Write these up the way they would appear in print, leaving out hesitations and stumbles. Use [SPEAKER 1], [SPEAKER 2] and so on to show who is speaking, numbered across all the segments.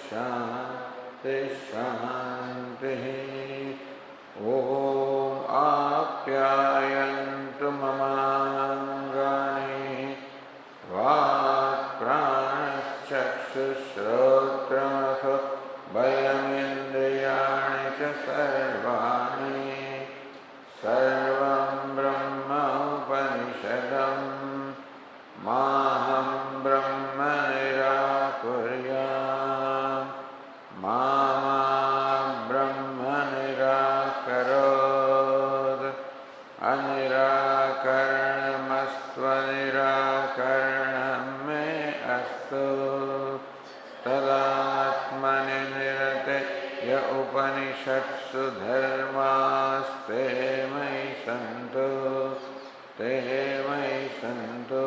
[SPEAKER 1] शांति शांति। ओम आप्यायन्तु ममांगानि वाक्प्राणश्चक्षुश्रोत्रमथो बलमिन्द्रियाणि च सर्वाणि सर्वं ब्रह्म उपनिषदम् माहं ब्रह्म निराकुर्याम् मा ब्रह्म निराकरोत् अनिराकरणमस्त्वनिराकरणं मे अस्तु तदात्मनि निरते य उपनिषत्सु धर्मास्ते मयि सन्तु ते मयि सन्तु।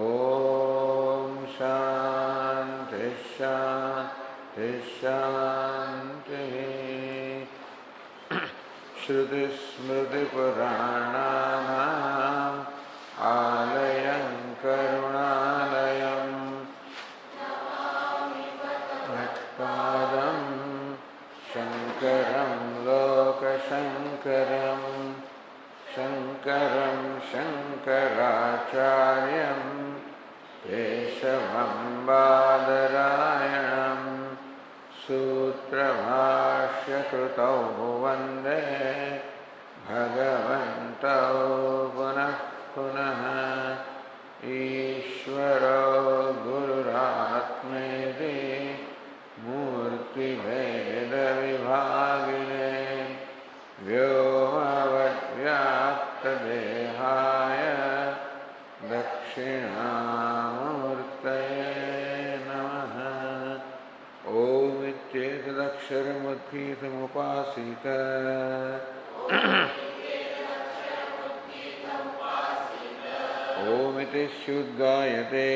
[SPEAKER 1] ओम शांति शांति शांति। श्रुतिस्मृतिपुराणानाम् आलयं करुणालयं भट्टपादं शङ्करं लोकशङ्करं शङ्करं शङ्कराचार्यं केशवं बादरायणं सूत्रभाष्यकृतौ वन्दे भगवन्तौ पुनः पुनः। ईश्वरो गुरुरात्मेति मूर्तिभेदविभागिने व्योमवद्व्याप्तदेहाय दक्षिणामूर्तये नमः। ओम इत्येतदक्षरमुद्गीतमुपासीत ओमिति स्युद्गायते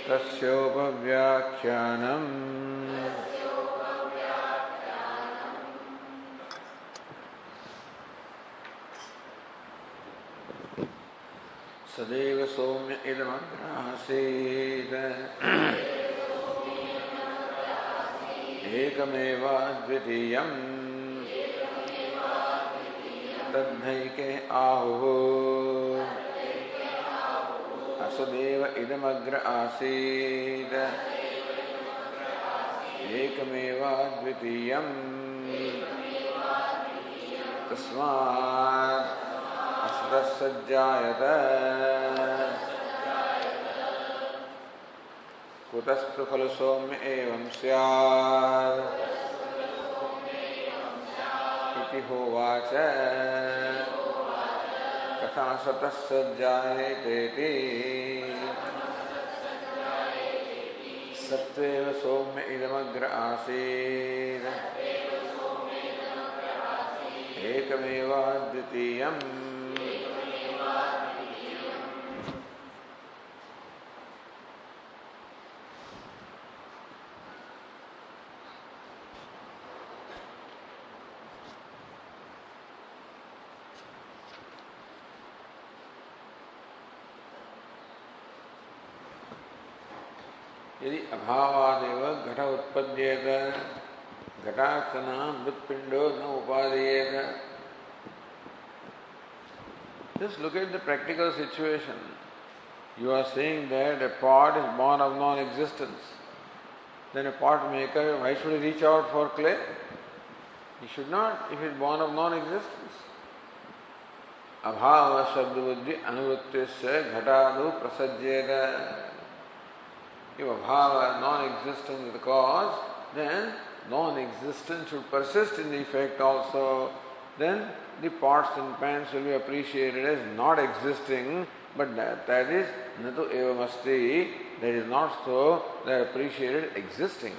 [SPEAKER 1] तस्योपव्याख्यानम् सदैव सौम्य इदमग्रासीत् एकमेवाद्वितीयम् तद्धैके आहुः असदेव इदमग्र आसीत् एकमेवाद्वितीयम् तस्मात् असतः सज्जायत कुतस्तु खलु सौम्य एवं स्यात् इति होवाच कथा सतः सज्जायतेति सत्त्वेव सौम्य इदमग्र आसीत् एकमेवाद्वितीयम् यदि अभावादेव घट उत्पद्येत घटात्तना मृत्पिंडो न उपादेयेत. Just look at the practical situation. You are saying that a pot is born of non-existence. Then a pot maker, why should he reach out for clay? He should not, if he is born of non-existence. Abhava shabda buddhi anuvrittisya ghatadu prasajyeta. If abhava, non-existence is the cause, then non-existence should persist in the effect also. Then the pots and pans will be appreciated as not existing, but that is natu evamasti, that is not so, they are appreciated existing.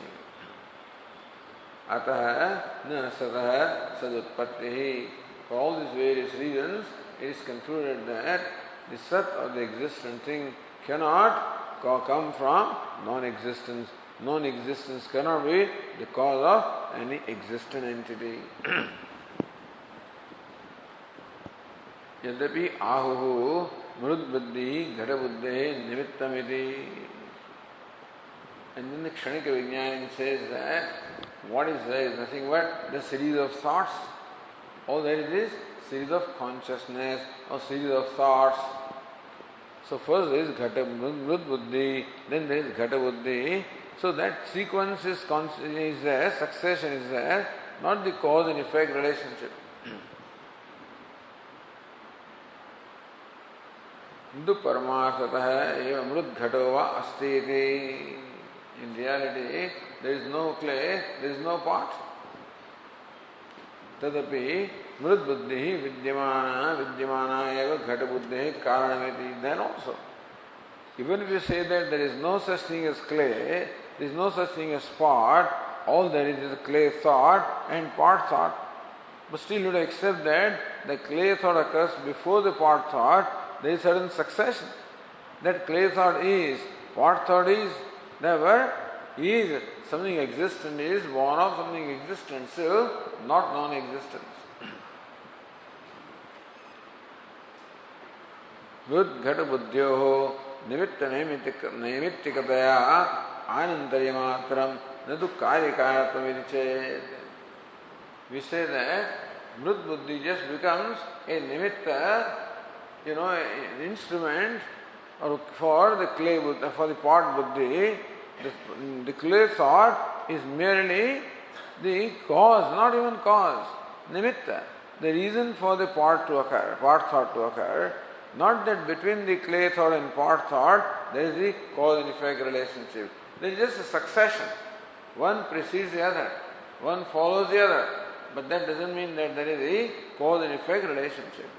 [SPEAKER 1] Ataha na sataha sadutpattihi. For all these various reasons, it is concluded that the sat or the existent thing cannot come from non-existence. Non-existence cannot be the cause of any existent entity. यद्यपि आहुः मृद्बुद्धि घटबुद्धेः निमित्तमिति. And then the Kshanika Vijnana says that what is there is nothing but the series of thoughts. All there is series of consciousness or series of thoughts. So first there is Ghata Mrud Buddhi, then there is Ghata Buddhi. So that sequence is there, succession is there, not the cause and effect relationship. Hindu Paramarthatah eva Mrud Ghatova Astiti. In reality, there is no clay, there is no pot. Tadapi Mrud Buddhi Vidyamana eva Ghata Buddhi Karanamiti. Then also, even if you say that there is no such thing as clay, there is no such thing as pot, all there is a clay thought and pot thought. But still you have to accept that the clay thought occurs before the pot thought, there is certain succession. That clay thought is, pot thought is, never is something existent is born of something existent, still not non-existence. Buddh Ghata Buddhyoho Nimitta Naimittikataya Anantariyamatram Nadu Karikaratvam. We say that Mrud Buddhi just becomes a nimitta, an instrument or for the clay Buddha, for the pot Buddhi. The clay thought is merely the cause, not even cause, nimitta, the reason for the pot thought to occur. Not that between the clay thought and pot thought there is the cause and effect relationship. There is just a succession. One precedes the other, one follows the other. But that doesn't mean that there is a cause and effect relationship.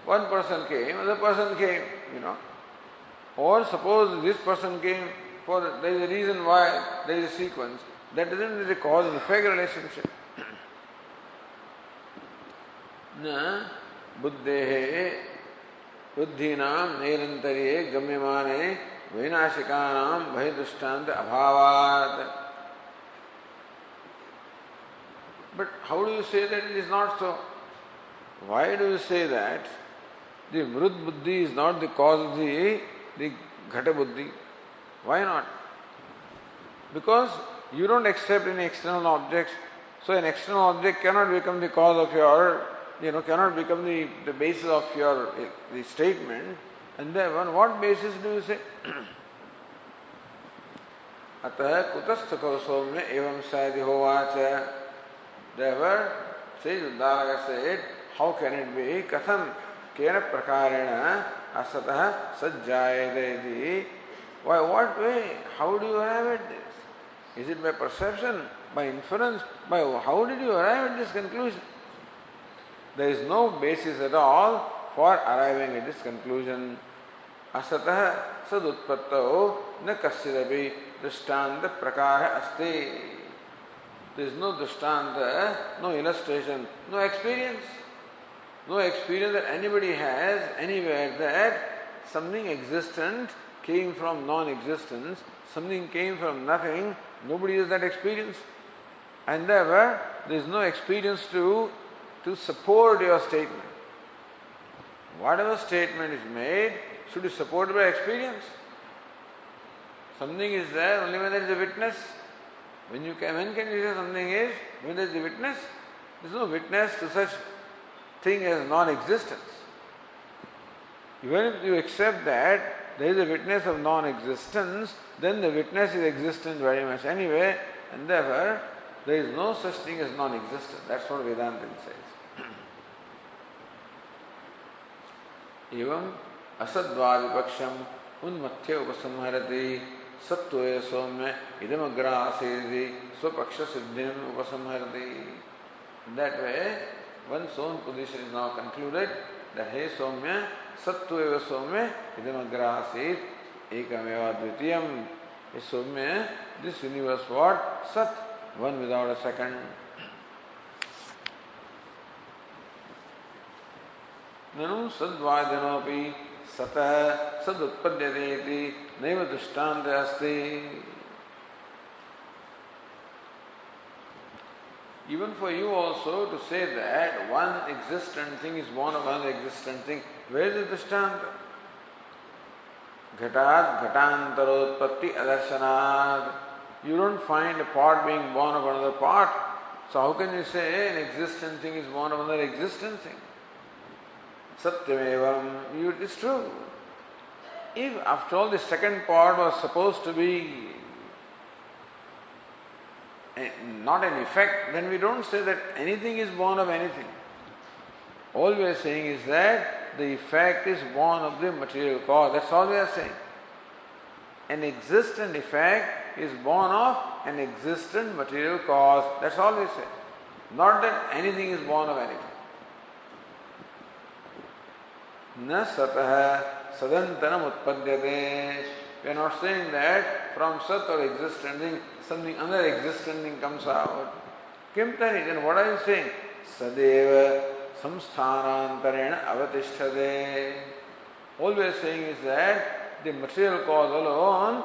[SPEAKER 1] One person came, other person came, Or suppose this person came, there is a reason why there is a sequence. That doesn't mean there is a cause and effect relationship. Na buddhehe buddhinam nirantariye gamyamane vinashikanam bhayadushtanta abhavat. But how do you say that it is not so? Why do you say that the Mrud Buddhi is not the cause of the Ghata Buddhi? Why not? Because you don't accept any external objects, so an external object cannot become the cause of your, cannot become the basis of your the statement. And then on what basis do you say? Atah kutastha soumya evam sayadi hovacha. Therefore, says Uddalaka said, how can it be? Katham kena prakarena asatah sajjayadeti. Why, what way? How do you arrive at this? Is it by perception, by inference? By how did you arrive at this conclusion? There is no basis at all for arriving at this conclusion. Asatah sadutpattao na kasyadapi drishtanta prakara asti. There is no drishtanta, no illustration, no experience. No experience that anybody has anywhere that something existent came from non-existence, something came from nothing. Nobody has that experience. And therefore, there is no experience to support your statement. Whatever statement is made should be supported by experience. Something is there only when there is a witness. When can you say something is? When there is a witness. There is no witness to such thing as non-existence. Even if you accept that there is a witness of non-existence, then the witness is existent very much anyway, and therefore there is no such thing as non-existence. That's what Vedanta says. Evam asadvadipaksham unmathya upasamharati sattva somya idamagra asedi swapaksha siddhim upasamharati. That way, one's own position is now concluded that hey Somya, Sattva Somya, Idamagra Asit, Ekameva Dvitiyam. Hey Somya, this universe what? Sat, one without a second. Nanu sadvadanopi satah sadutpadyadeti naiva drishtanta asti. Even for you also to say that one existent thing is born of another existent thing, where is the drishtanta? Ghatat ghatantarotpatti adarsanad. You don't find a pot being born of another pot. So how can you say an existent thing is born of another existent thing? Satyamevam, it is true. If after all the second pot was supposed to be not an effect, then we don't say that anything is born of anything. All we are saying is that the effect is born of the material cause. That's all we are saying. An existent effect is born of an existent material cause. That's all we say. Not that anything is born of anything. Na satah sadantanam utpadyate. We are not saying that from sat or existent thing, something another existent thing comes out. Kim tani, then what are you saying? Sadeva samsthanantarena avatishtade. All we are saying is that the material cause alone,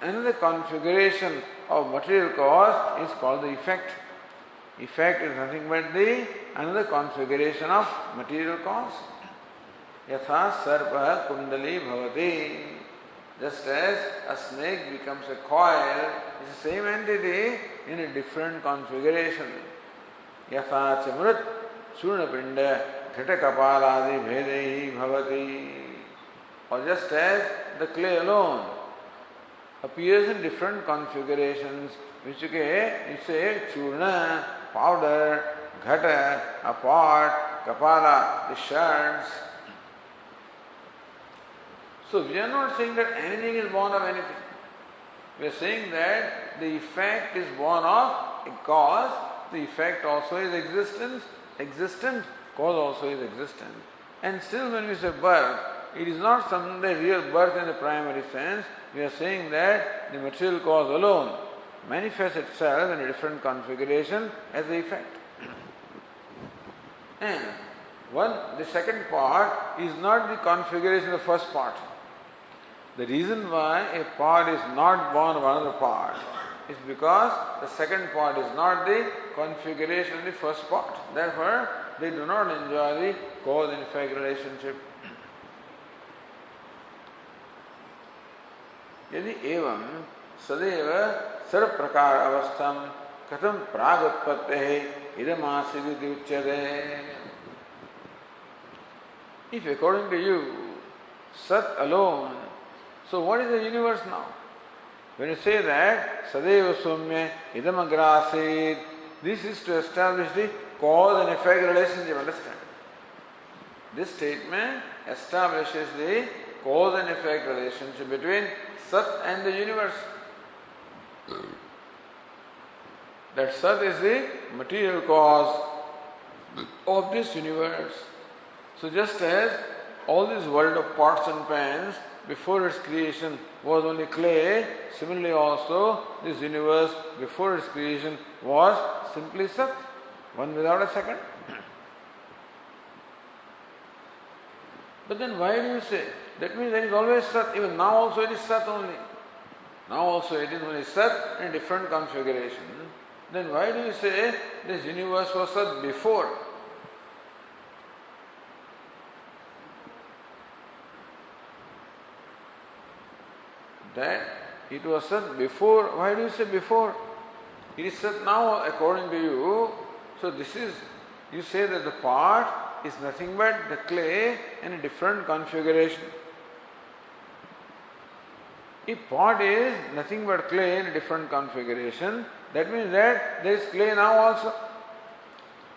[SPEAKER 1] another configuration of material cause is called the effect. Effect is nothing but another configuration of material cause. Yatha sarpa kundali bhavati. Just as a snake becomes a coil, it's the same entity in a different configuration. Yatha chamrut churnapinda ghatakapaladi bhedehi bhavati. Or just as the clay alone appears in different configurations, which you say churna, powder, ghata, a pot, kapala, the shards. So we are not saying that anything is born of anything. We are saying that the effect is born of a cause, the effect also is existent, cause also is existent. And still when we say birth, it is not some real birth in the primary sense. We are saying that the material cause alone manifests itself in a different configuration as the effect. And the second part is not the configuration of the first part. The reason why a part is not born of another part is because the second part is not the configuration of the first part. Therefore, they do not enjoy the cause and effect relationship. यदि एवं सदैव सर्व प्रकार अवस्थम कथम प्रागुत्पत्ते इदमासीदिति उच्यते. If according to you, Sat alone, so what is the universe now? When you say that Sadeva Sumya Idam Agrasid, this is to establish the cause and effect relationship, understand? This statement establishes the cause and effect relationship between Sat and the universe. That Sat is the material cause of this universe. So just as all this world of pots and pans before its creation was only clay, similarly also this universe before its creation was simply Sat, one without a second. But then why do you say? That means there is always Sat, even now also it is Sat only. Now also it is only Sat in a different configuration. Then why do you say this universe was Sat before? That it was Sat before. Why do you say before? It is Sat now according to you. So this is, you say that the part is nothing but the clay in a different configuration. If pot is nothing but clay in a different configuration, that means that there is clay now also.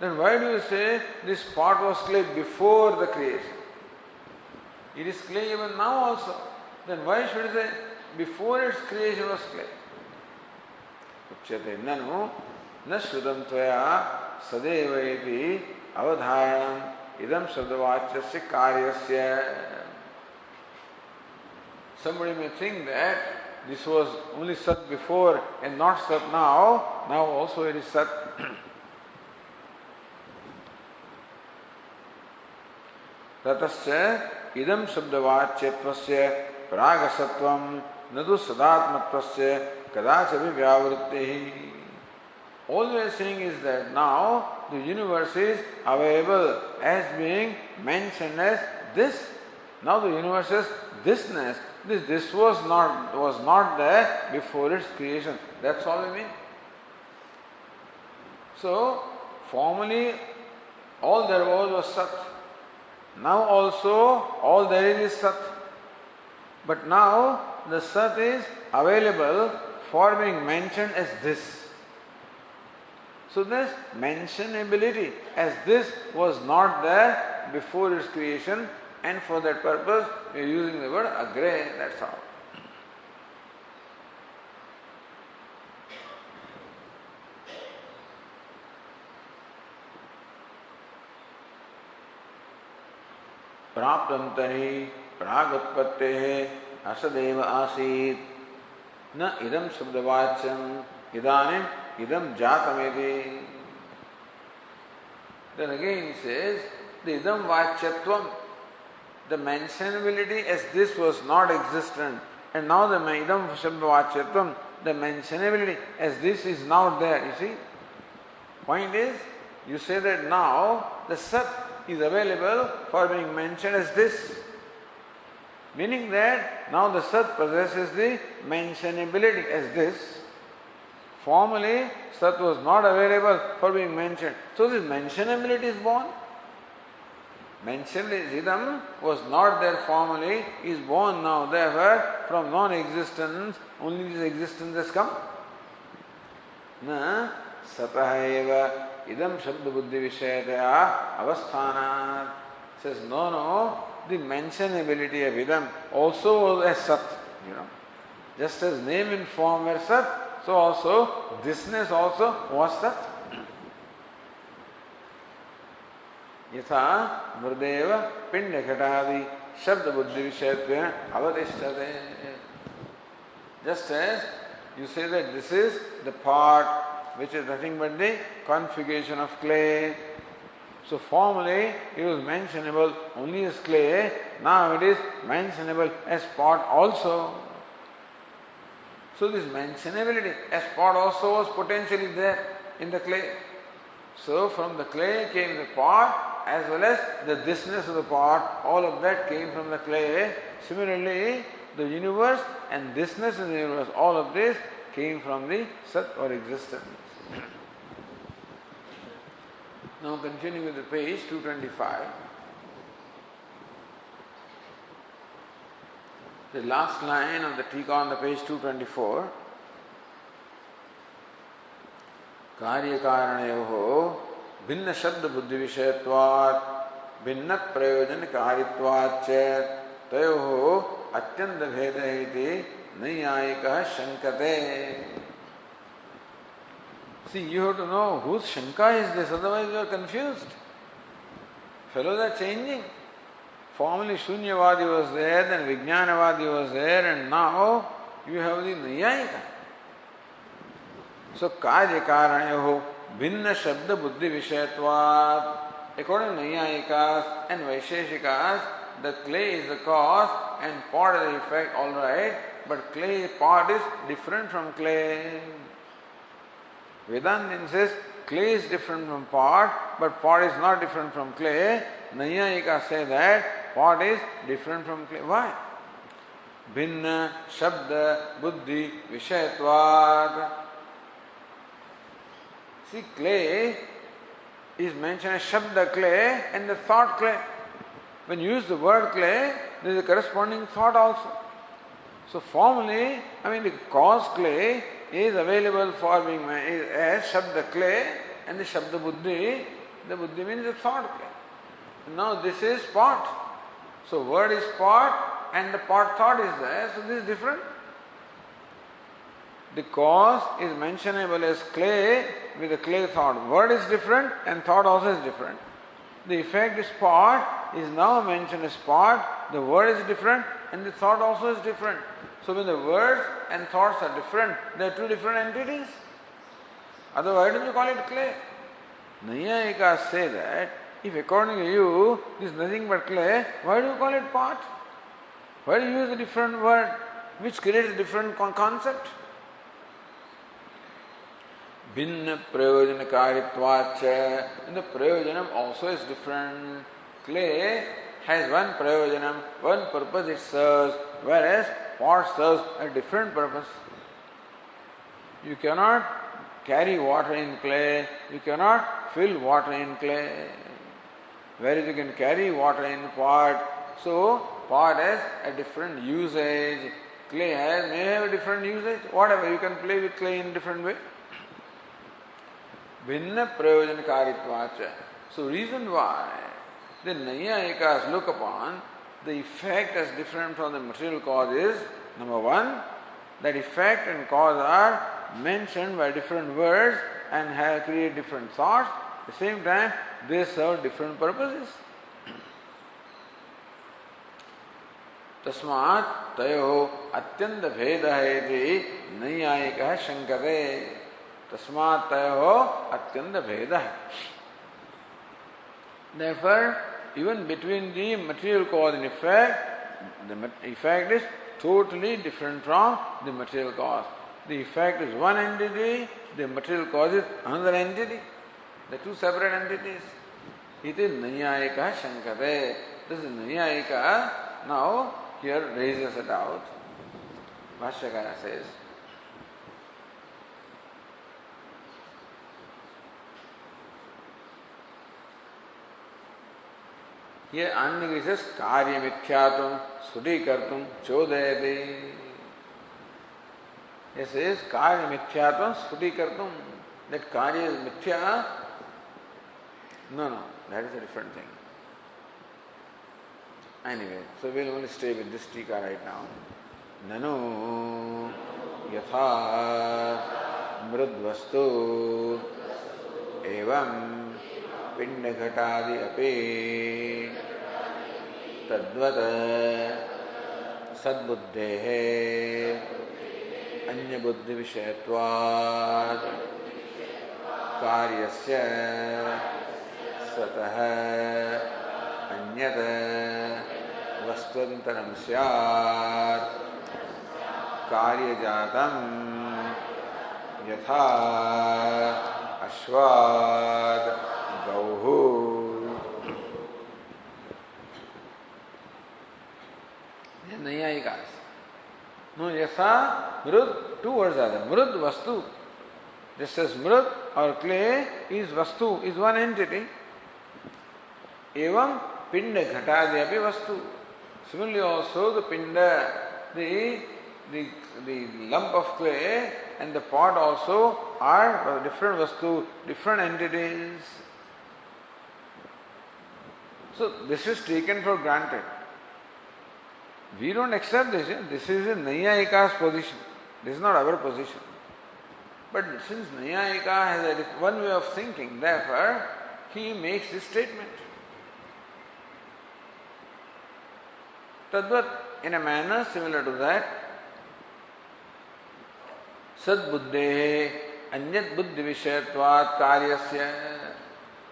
[SPEAKER 1] Then why do you say this pot was clay before the creation? It is clay even now also. Then why should you say before its creation was clay? Uchyate nanu na shrudam tvaya sadeva iti avadhayanam idam sabdavachasya karyasya. Somebody may think that this was only Sat before and not Sat now. Now also it is Sat. Tatasya idam sabdavachyattvasya pragasatvam nadu sadatmattvasya kadachavi vyavrittihi. All we are saying is that now the universe is available as being mentioned as this Now the universe is thisness. This was not there before its creation. That's all we mean. So, formerly all there was Sat. Now also all there is Sat. But now the Sat is available for being mentioned as this. So this mentionability as this was not there before its creation, and for that purpose we are using the word agre, that's all. प्राप्तं तर्हि प्रागुत्पत्तेः असदेव आसीत् न इदं शब्दवाच्यम् इदानीम् idam jatameti. Then again he says, the idam vachyatvam, the mentionability as this was not existent, and now the idam shabda vachyatvam, the mentionability as this is now there. You see? Point is, you say that now the Sat is available for being mentioned as this. Meaning that now the Sat possesses the mentionability as this. Formerly, Sat was not available for being mentioned. So this mentionability is born. Mentionability, Idam was not there formerly, is born now. Therefore, from non-existence, only this existence has come. Na satahaiva idam shabda buddhi vishayataya avasthanat. Says, no, the mentionability of idam also was as Sat. Just as name and form were Sat, so also, thisness also was Sat. Yatha murdeva pinda ghatavi shabda buddhi vishayatva avatishtade. Just as you say that this is the part which is nothing but the configuration of clay. So formerly it was mentionable only as clay, now it is mentionable as pot also. So this mentionability as pot also was potentially there in the clay. So from the clay came the pot as well as the thisness of the pot, all of that came from the clay. Similarly, the universe and thisness of the universe, all of this came from the Sat or existence. Now continuing with the page 225. The last line of the Tika on the page 224. Karyakaranayoho भिन्न शब्द बुद्धि विषयत्वात् भिन्न प्रयोजन कारित्वाच्च तयोः अत्यंत भेदः इति नैयायिकः शंकते. See, you have to know whose shanka is this, otherwise you are confused. Fellows are changing. Formerly Shunyavadi was there, then Vijnanavadi was there, and now you have the Nayayika. So, Karya Karanayoho Bhinna Shabda Buddhi Vishayatvat. According to Nayayikas and Vaisheshikas, the clay is the cause and pot is the effect, alright, but clay, pot is different from clay. Vedanta says clay is different from pot, but pot is not different from clay. Nayayikas say that pot is different from clay. Why? Bhinna Shabda Buddhi Vishayatvat. See, clay is mentioned as Shabda clay and the thought clay. When you use the word clay, there is a corresponding thought also. So formally, the cause clay is available for being as Shabda clay and the Shabda Buddhi. The Buddhi means the thought clay. Now this is pot. So word is pot and the pot thought is there. So this is different. The cause is mentionable as clay with the clay thought. Word is different and thought also is different. The effect is pot is now mentioned as pot. The word is different and the thought also is different. So when the words and thoughts are different, they are two different entities. Otherwise, why don't you call it clay? Nayayikas say that if according to you this is nothing but clay, why do you call it pot? Why do you use a different word which creates a different concept? Bhinna prayojanakaritvacha, and the prayojanam also is different. Clay has one prayojanam, one purpose it serves, whereas pot serves a different purpose. You cannot carry water in clay, you cannot fill water in clay. Whereas you can carry water in pot, so pot has a different usage, clay may have a different usage, whatever, you can play with clay in different way. Bhinna prayojanakaritvacha. So reason why the Naiyayikas look upon the effect as different from the material cause is, number one, that effect and cause are mentioned by different words and have created different thoughts. At the same time, they serve different purposes. Tasmat tayo atyanta bheda iti Naiyayikah shankate. Tasmat tayo atyanta bheda. Therefore, even between the material cause and effect, the effect is totally different from the material cause. The effect is one entity, the material cause is another entity. The two separate entities. It is Naiyayika Shankate. This is Naiyayika now here raises a doubt. Bhashyakara says, here Annagiri says, Karya Mithyatvam Sudhikartum Chodayati. He says, Karya Mithyatvam Sudhikartum. That Karya is Mithya. No, that is a different thing. Anyway, so we'll only stay with this tika right now. Nanu yatha mrudvastu evam pindaghatadi api tadvat sadbuddhehe anya buddhi vishayatvad karyasya satah anyat vastvantaram syat karyajatam yatha ashvad gauhu. Naiyayikas. No, yatha mrud, two words are there. Mrud vastu. Just as mrud or clay is vastu, is one entity. Evam pinda ghatadi api vastu. Similarly also the pinda, the lump of clay and the pot also are different vastu, different entities. So this is taken for granted. We don't accept this. This is a Naiyayika's position. This is not our position. But since Naiyayika has one way of thinking, therefore he makes this statement. Tadvat, in a manner similar to that, sadbuddhehe anyat buddhi vishayatvat karyasya.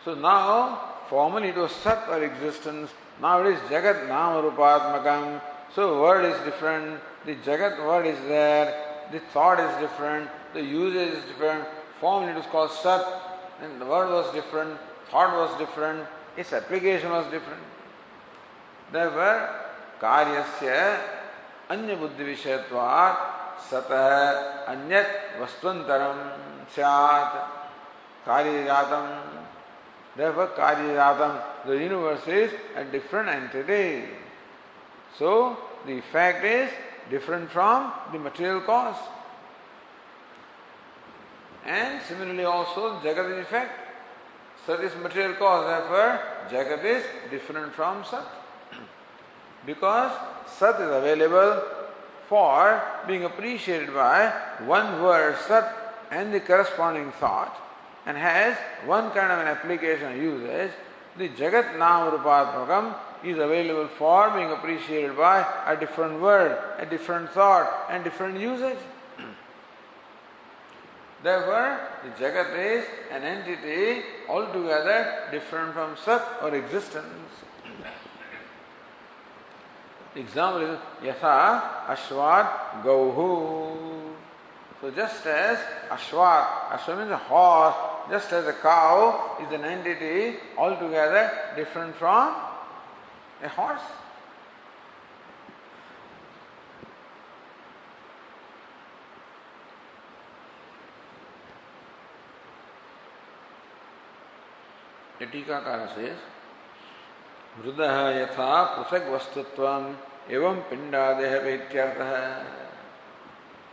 [SPEAKER 1] So now, formerly it was sat or existence, now it is jagat nama rupatmakam. So word is different, the jagat word is there, the thought is different, the usage is different. Formerly it was called sat, and the word was different, thought was different, its application was different. Therefore, karyasya anya buddhi vishayatvat satah anyat vastvantaram syat karyajatam. Therefore, karyajatam, the universe is a different entity. So, the effect is different from the material cause. And similarly also, jagat is effect. Sat is material cause, therefore, jagat is different from sat. Because sat is available for being appreciated by one word sat and the corresponding thought, and has one kind of an application or usage. The jagat nam rupatmakam is available for being appreciated by a different word, a different thought and different usage. Therefore, the jagat is an entity altogether different from sat or existence. The example is yatha ashvat gauhu. So just as ashva means a horse, just as a cow is an entity altogether different from A horse. The Tikakara says, Vrudaha yatha prasag vastutvam evam pindadeha vityartha.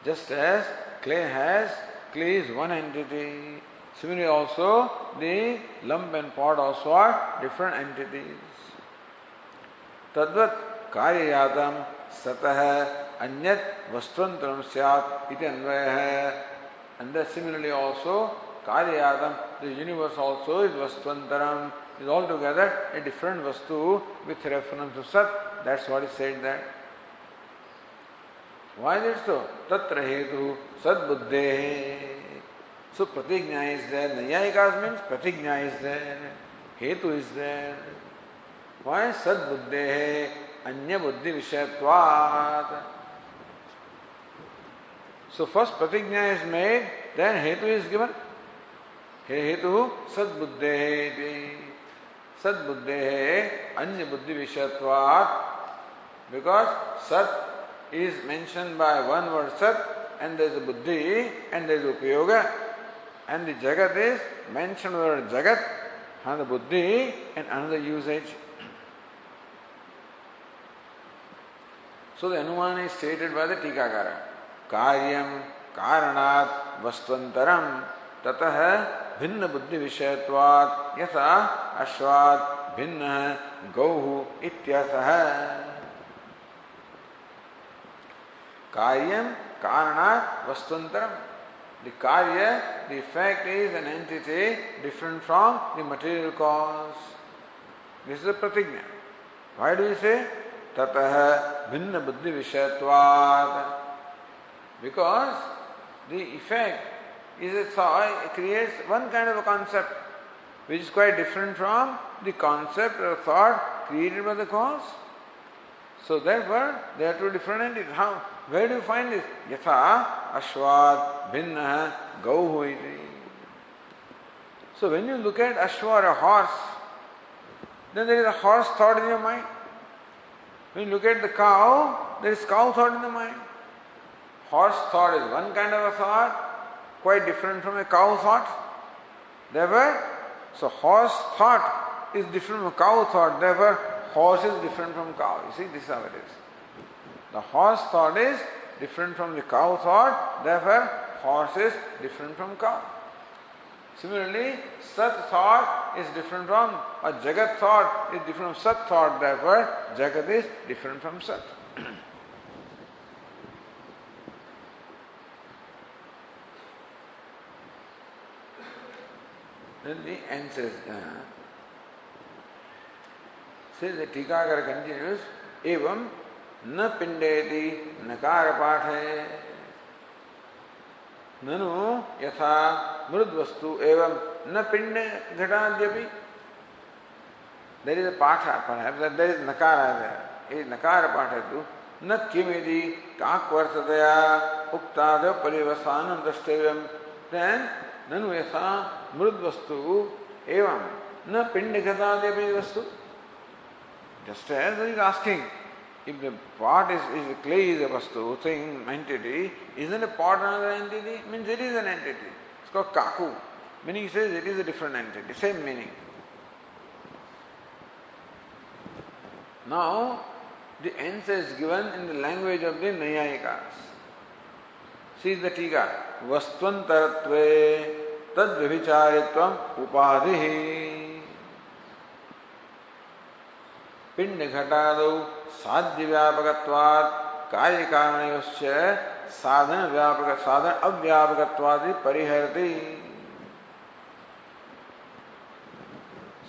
[SPEAKER 1] Just as clay is one entity, similarly also the lump and pot also are different entities. Tadvat karyayatam satah anyat vastvantaram syat iti anvayah. And thus similarly also karyayatam, the universe also is vastvantaram, is altogether a different vastu with reference to sat. That's what is said there. Why is it so? Tatra hetu sad buddhe. So pratigna is there. Nayayikas means pratigna is there. Hetu is there. Why? Sad buddhe anya buddhi vishayatvat. So first pratigna is made, then hetu is given. Hetu sad buddhe. Sad buddhe anya buddhi vishayatvat. Because sat is mentioned by one word sat, and there is a buddhi, and there is upayoga, and the jagat is mentioned word jagat, another buddhi, and another usage. So the Anumana is stated by the Tikakara. Karyam karanat vastvantaram tatah bhinna buddhi vishayatvat yatha ashvat bhinna gauhu ityatah. Karyam karanat vastvantaram. The karya, the effect is an entity different from the material cause. This is a pratigna. Why do we say tatah bhinna buddhi vishayatvat? Because the effect is a thought, it creates one kind of a concept which is quite different from the concept or thought created by the cause. So therefore, there are two different entities. How? Where do you find this? Yatha ashvat bhinna gauhu iti. So when you look at ashva or a horse, then there is a horse thought in your mind. When you look at the cow, there is cow thought in the mind. Horse thought is one kind of a thought, quite different from a cow thought. Therefore, so horse thought is different from cow thought. Therefore, horse is different from cow. You see, this is how it is. The horse thought is different from the cow thought. Therefore, horse is different from cow. Similarly, sat thought is different from, or jagat thought is different from sat thought. Therefore, jagat is different from sat. Then the answer says the Tikakara continues, evam na pindeti nakara pathe nanu yatha mrudvastu evam na pinde ghatadyapi. There is a patha, perhaps, that there is nakara there. It is nakara patha tu na kimidi kakvartataya uktadya parivasanam drashtavyam. Then nanu yatha mrudvastu evam na pinde ghatadyapi vastu. Just as he is asking, if the pot is the clay is a vastu, thing, entity, isn't a pot another entity? Means it is an entity. It's called kaku. Meaning he says it is a different entity, same meaning. Now, the answer is given in the language of the Nayayikas. See the Tika. Vastvantaratve tad vivicharitvam upadhihi. पिंड घटादौ साध्य व्यापकत्वात् कार्य कारणयोश्च साधन अव्यापकत्वादि परिहरति.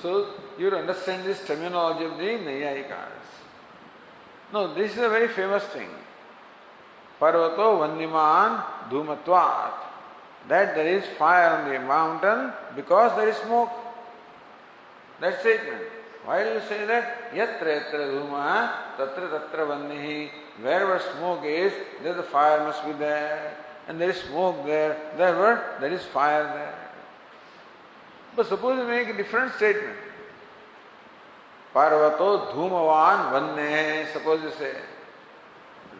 [SPEAKER 1] So you understand this terminology of the Nayayikas. No, this is a very famous thing. Parvato vandiman dhumatvat. That there is fire on the mountain because there is smoke. That statement. Why do you say that? Yatra yatra dhuma, tatra tatra vannihi. Wherever smoke is, there the fire must be there. And there is smoke there. Therefore, there is fire there. But suppose you make a different statement. Parvato dhumavan vanne. Suppose you say,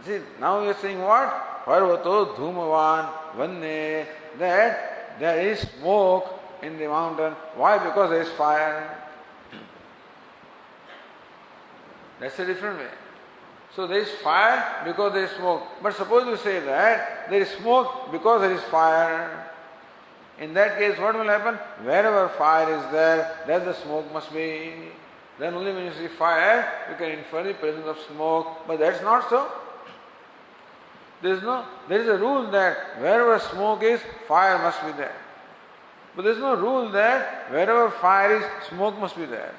[SPEAKER 1] see, now you are saying what? Parvato dhumavan vanne. That there is smoke in the mountain. Why? Because there is fire. That's a different way. So there is fire because there is smoke. But suppose you say that there is smoke because there is fire. In that case, what will happen? Wherever fire is there, there the smoke must be. Then only when you see fire, you can infer the presence of smoke. But that's not so. There is a rule that wherever smoke is, fire must be there. But there is no rule that wherever fire is, smoke must be there.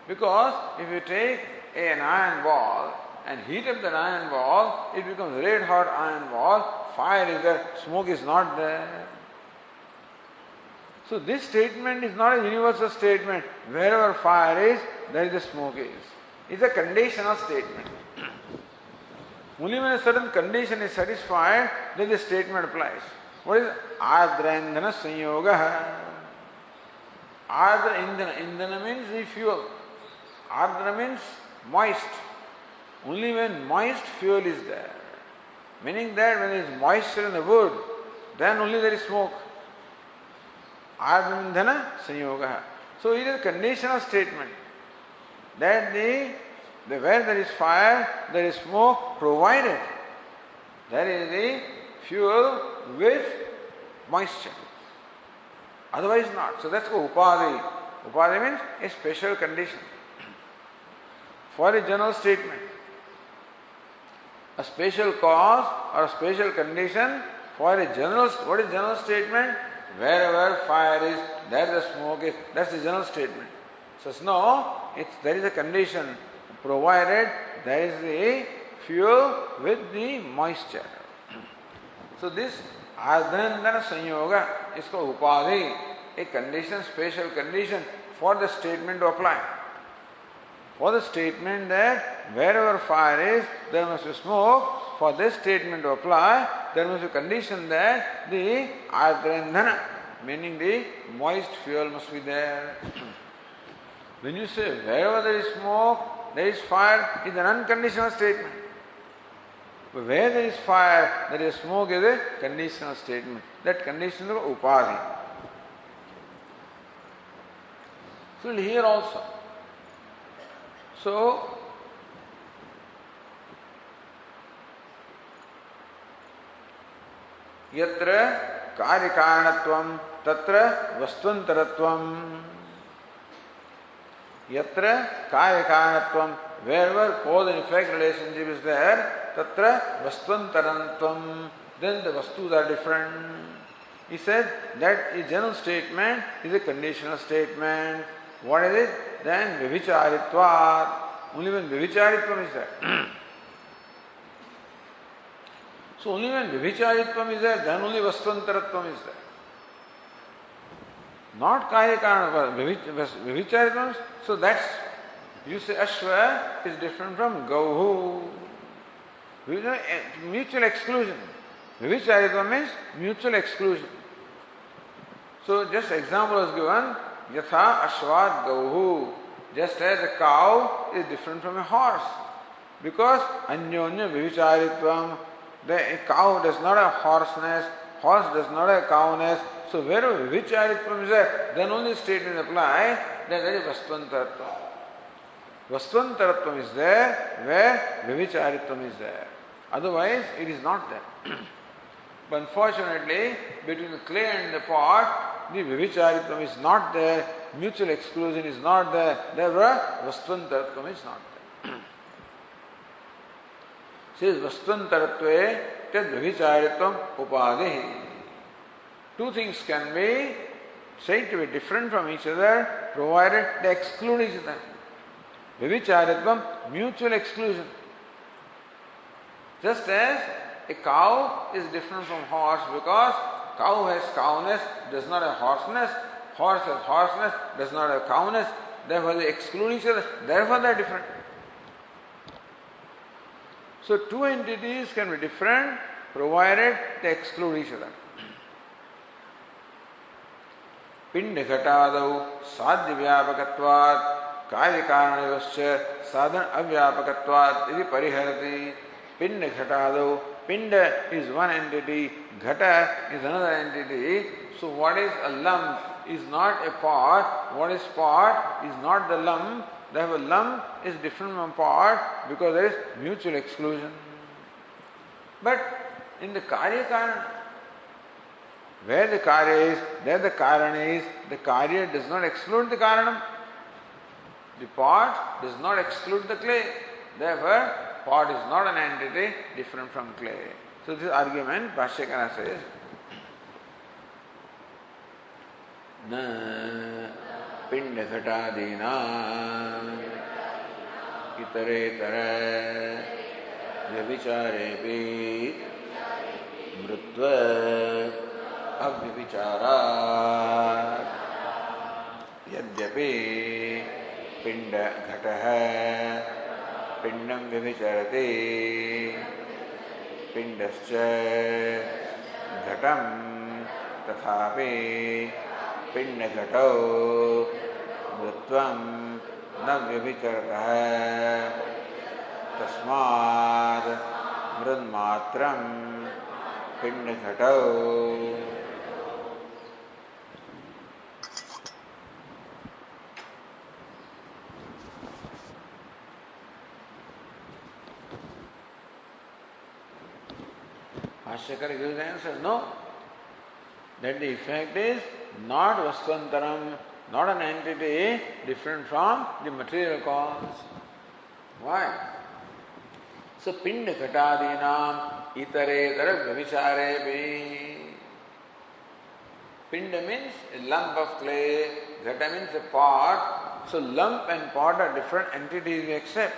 [SPEAKER 1] Because if you take an iron ball and heat up that iron ball, it becomes red hot iron ball, fire is there, smoke is not there. So this statement is not a universal statement. Wherever fire is, there is a smoke is. It's a conditional statement. Only when a certain condition is satisfied, then the statement applies. What is Adrandhana Sanyoga? Ardra Indhana. Indhana means the fuel. Ardra means moist. Only when moist fuel is there. Meaning that when there is moisture in the wood, then only there is smoke. Ardra Indhana Sanyoga. So it is a conditional statement that where there is fire, there is smoke, provided there is the fuel with moisture. Otherwise not. So that's called Upadhi. Upadhi means a special condition for a general statement. A special cause or a special condition for a general. What is general statement? Wherever fire is, there the smoke is. That's the general statement. So no, there is a condition provided there is the fuel with the moisture. So this Ardhandana Sanyoga is called Upadhi, a condition, special condition for the statement to apply. For the statement that wherever fire is, there must be smoke. For this statement to apply, there must be condition that the Ardhandana, meaning the moist fuel must be there. When you say wherever there is smoke, there is fire, is an unconditional statement. But where there is fire, there is smoke is a conditional statement. That condition is Upadhi. So here also. So, yatra karyakarnatvam tatra vastvantaratvam. Yatra karyakarnatvam, wherever cause and effect relationship is there, tatra vastvantarantvam, then the vastus are different. He said that a general statement is a conditional statement. What is it? Then vivicharitvat. Only when vivicharitvam is there. So only when vivicharitvam is there, then only vastvantaratvam is there. Not karyakarana, vivicharitvam. So that's, you say Ashwa is different from Gauhu. Mutual exclusion. Vivicharitvam means mutual exclusion. So just example was given, Yatha Ashvat Gauhu. Just as a cow is different from a horse. Because Anyonya Vivicharitvam, a cow does not have hoarseness, horse does not have cowness. So wherever Vivicharitvam is there, then only statement apply that there is Vastvantaratvam. Vastvantaratvam is there where Vivicharitvam is there. Otherwise it is not there. But unfortunately, between the clay and the pot, the Vivicharitvam is not there, mutual exclusion is not there, therefore Vastvantaratvam is not there. Says Vastvantaratve tad Vivicharitvam Upadhi. Two things can be said to be different from each other, provided they exclude each other. Vivicharitvam, mutual exclusion. Just as a cow is different from horse because cow has cowness, does not have horseness, horse has horseness, does not have cowness, therefore they exclude each other, therefore they are different. So two entities can be different provided they exclude each other. Pindaghatadau sadhya vyapakatvat कार्यकारणयोश्च साधन अव्यापकत्वात् इति परिहरति. Pinda ghatado. Pinda is one entity, ghata is another entity. So what is a lump is not a part. What is part is not the lump. Therefore lump is different from part because there is mutual exclusion. But in the karya karana, where the karya is, there the karana is. The karya does not exclude the karanam. The pot does not exclude the clay. Therefore, pot is not an entity different from clay. So this argument, Bhashyakara says, Na pinda ghatadina itaretara vyavicharepi mrutva avyavicharat yadyapi pinda ghataha पिंडम व्यभिचरति पिंडश्च घटम तथापि पिंडघटौ मृत्वं न व्यभिचरतः तस्मात् मृन्मात्रं पिंडघटौ. Bhashyakara gives the answer, no. That the effect is not Vastvantaram, not an entity different from the material cause. Why? So Pinda Ghatadinam Itaretara Vyavicharepi. Pinda means a lump of clay, Ghata means a pot. So lump and pot are different entities we accept.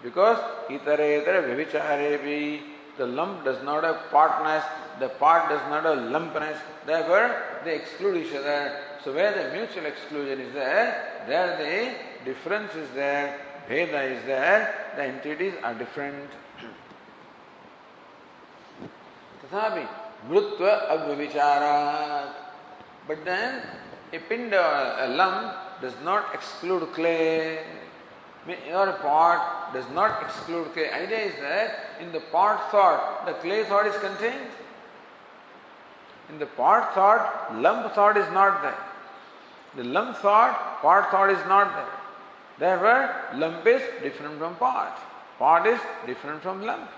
[SPEAKER 1] Because Itaretara Vyavicharepi, the lump does not have partness, the part does not have lumpness, therefore they exclude each other. So where the mutual exclusion is there the difference is there, Bheda is there, the entities are different. Tathapi mrutva avyavicharat. But then a pinda, a lump does not exclude clay. Or a pot does not exclude clay. Idea is that in the pot thought, the clay thought is contained. In the pot thought, lump thought is not there. The lump thought, pot thought is not there. Therefore, lump is different from pot. Pot is different from lump.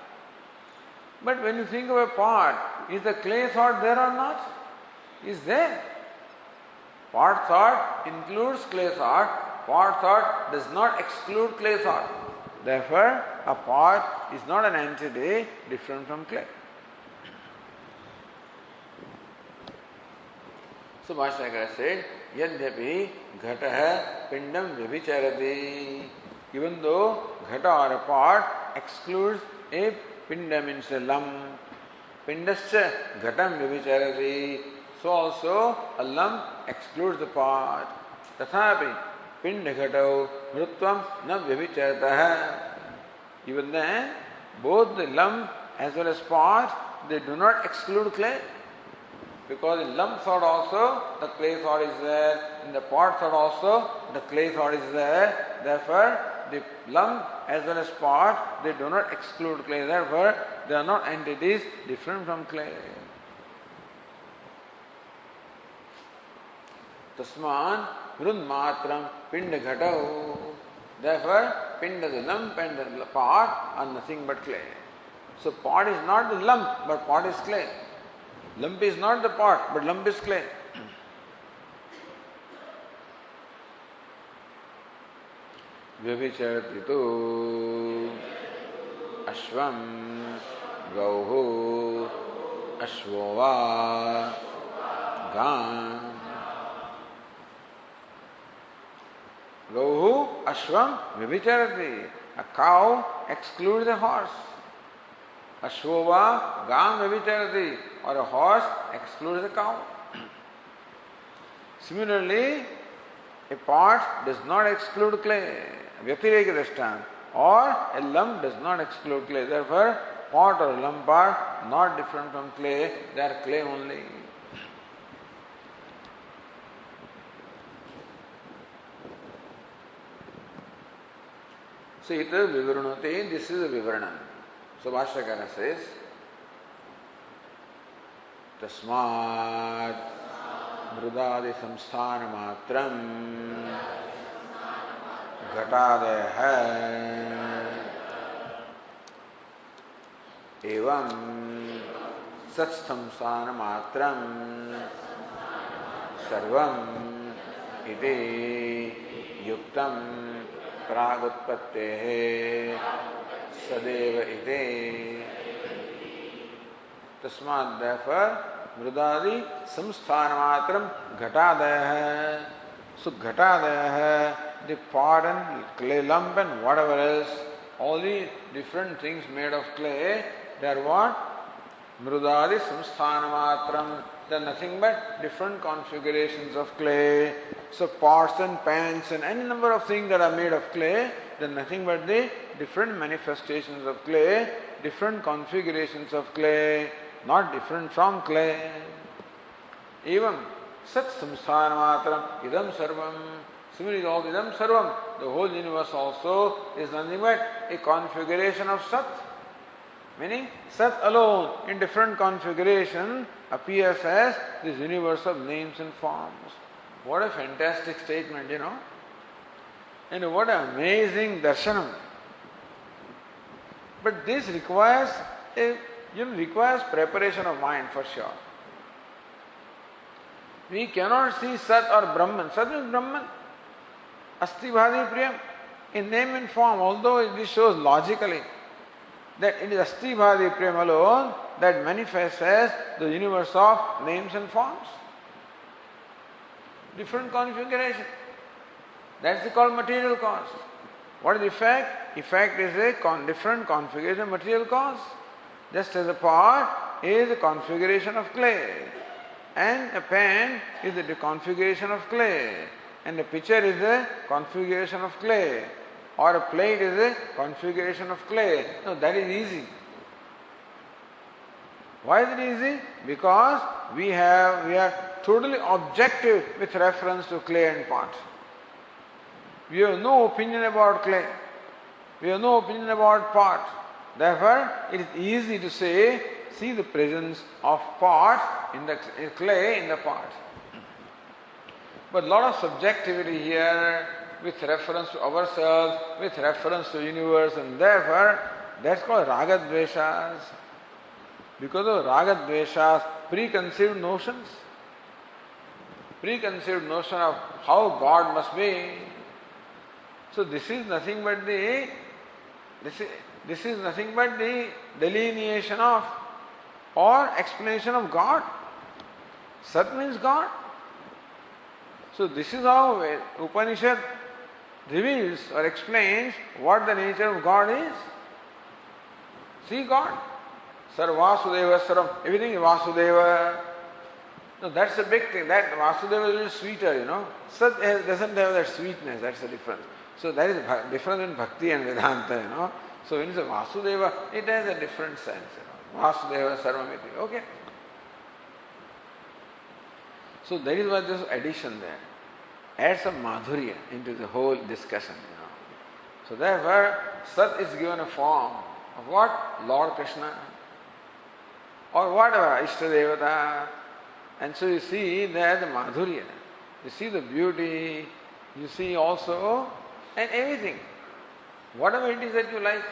[SPEAKER 1] But when you think of a pot, is the clay thought there or not? Is there. Pot thought includes clay thought. Pot thought does not exclude clay thought. Therefore, a pot is not an entity different from clay. So Bhashyakara said, Yadyapi ghataha pindam vyabhicharati. Even though ghata or a pot excludes a pinda means a lump, pindascha ghatam vyabhicharati. So also a lump excludes the pot. Tathapi Pindaghatau mrutvam na vyabhicharatah. Even then, both the lump as well as pot, they do not exclude clay. Because in lump thought also, the clay thought is there. In the pot thought also, the clay thought is there. Therefore, the lump as well as pot, they do not exclude clay. Therefore, they are not entities different from clay. Tasman Vrunmatram Pinda Ghatau. Therefore, Pinda, the lump and the pot are nothing but clay. So pot is not the lump, but pot is clay. Lump is not the pot, but lump is clay. Vyabhicharati tu Ashvam Gauhu Ashvova Gam. Gauhu Ashvam Vyabhicharati. A cow excludes a horse. Ashvova Gam Vyabhicharati. Or a horse excludes a cow. Similarly, a pot does not exclude clay. Vyatireka drashtam. Or a lump does not exclude clay. Therefore, pot or lump are not different from clay. They are clay only. So it is Vivarunati, this is a Vivaranam. So Bhashyakara says, Tasmat Mrudadi Samsthana Matram Ghatadaya Evam Satstamsthana Matram Sarvam Iti Yuktam Pragutpattehe Sadeva Iti. Tasmat, therefore, Mrudadi Samsthanamatram Ghatadaya. So Ghatadaya, the pot and clay lump and whatever else, all the different things made of clay, they are what? Mrudadi Samsthanamatram. They are nothing but different configurations of clay. So pots and pans and any number of things that are made of clay, they are nothing but the different manifestations of clay, different configurations of clay, not different from clay. Even Sat Samsthanamatram Idam Sarvam. Similarly, all Idam Sarvam, the whole universe also is nothing but a configuration of Sat. Meaning, Sat alone in different configuration appears as this universe of names and forms. What a fantastic statement, you know. And what an amazing darshanam. But this requires preparation of mind for sure. We cannot see Sat or Brahman. Sat is Brahman. Asti Bhadi Priyam. In name and form, although this shows logically that it is Asti Bhadi Priyam alone that manifests as the universe of names and forms. Different configuration. That's called material cause. What is the effect? Effect is a different configuration of material cause. Just as a pot is a configuration of clay, and a pen is the configuration of clay, and a pitcher is a configuration of clay, or a plate is a configuration of clay. No, that is easy. Why is it easy? Because we are totally objective with reference to clay and pot. We have no opinion about clay. We have no opinion about pot. Therefore, it is easy to say, see the presence of pot in the clay in the pot. But a lot of subjectivity here with reference to ourselves, with reference to the universe, and therefore that's called ragadveshas. Because of ragadveshas, preconceived notion of how God must be. So this is nothing but the delineation of or explanation of God. Sat means God. So this is how Upanishad reveals or explains what the nature of God is. See God. Sarvasudeva Saram. Everything is Vasudeva. No, that's a big thing. That Vasudeva is a little sweeter, you know. Sat doesn't have that sweetness. That's the difference. So that is different in Bhakti and Vedanta, you know. So when it's a Vasudeva, it has a different sense, you know. Vasudeva Sarvamiti. Okay. So that is why this addition there adds some madhurya into the whole discussion, you know. So therefore, Sat is given a form of what? Lord Krishna. Or whatever, Ishtadevata. And so you see there the madhurya. You see the beauty. You see also, and everything. Whatever it is that you like.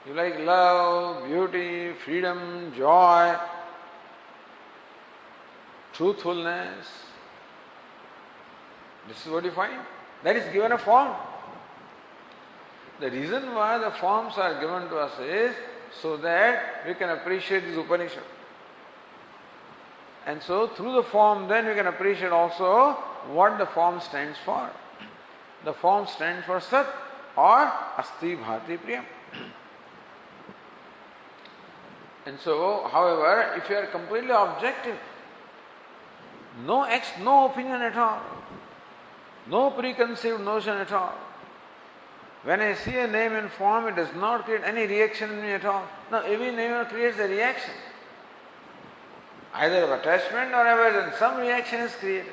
[SPEAKER 1] You like love, beauty, freedom, joy, truthfulness. This is what you find. That is given a form. The reason why the forms are given to us is so that we can appreciate this Upanishad. And so through the form then we can appreciate also what the form stands for. The form stands for Sat or Asti Bhati Priyam. And so, however, if you are completely objective, no opinion at all, no preconceived notion at all. When I see a name and form, it does not create any reaction in me at all. Now, every name creates a reaction. Either of attachment or aversion, some reaction is created.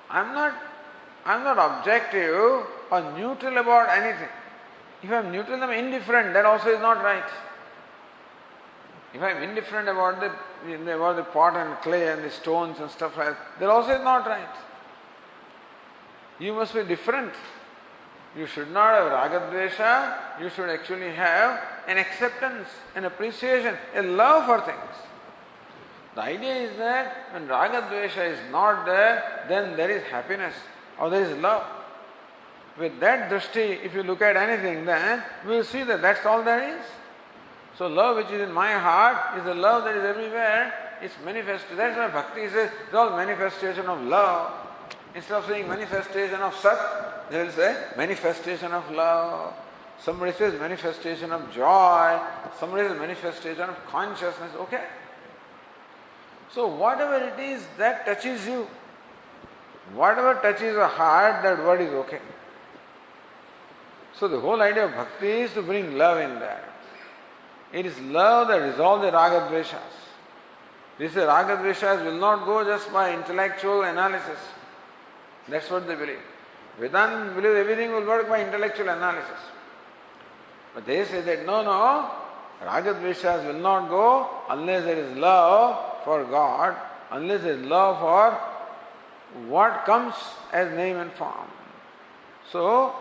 [SPEAKER 1] I'm not objective or neutral about anything. If I am neutral, I am indifferent, that also is not right. If I am indifferent about the pot and clay and the stones and stuff like that also is not right. You must be different. You should not have ragadvesha, you should actually have an acceptance, an appreciation, a love for things. The idea is that when ragadvesha is not there, then there is happiness or there is love. With that drishti, if you look at anything, then we will see that that's all there is. So love which is in my heart is the love that is everywhere. It's manifested. That's why Bhakti says it's all manifestation of love. Instead of saying manifestation of Sat, they will say manifestation of love. Somebody says manifestation of joy. Somebody says manifestation of consciousness. Okay. So whatever it is that touches you, whatever touches the heart, that word is okay. So the whole idea of bhakti is to bring love in there. It is love that resolves the ragadveshas. This ragadveshas will not go just by intellectual analysis. That's what they believe. Vedanta believes everything will work by intellectual analysis. But they say that no, ragadveshas will not go unless there is love for God, unless there is love for what comes as name and form. So,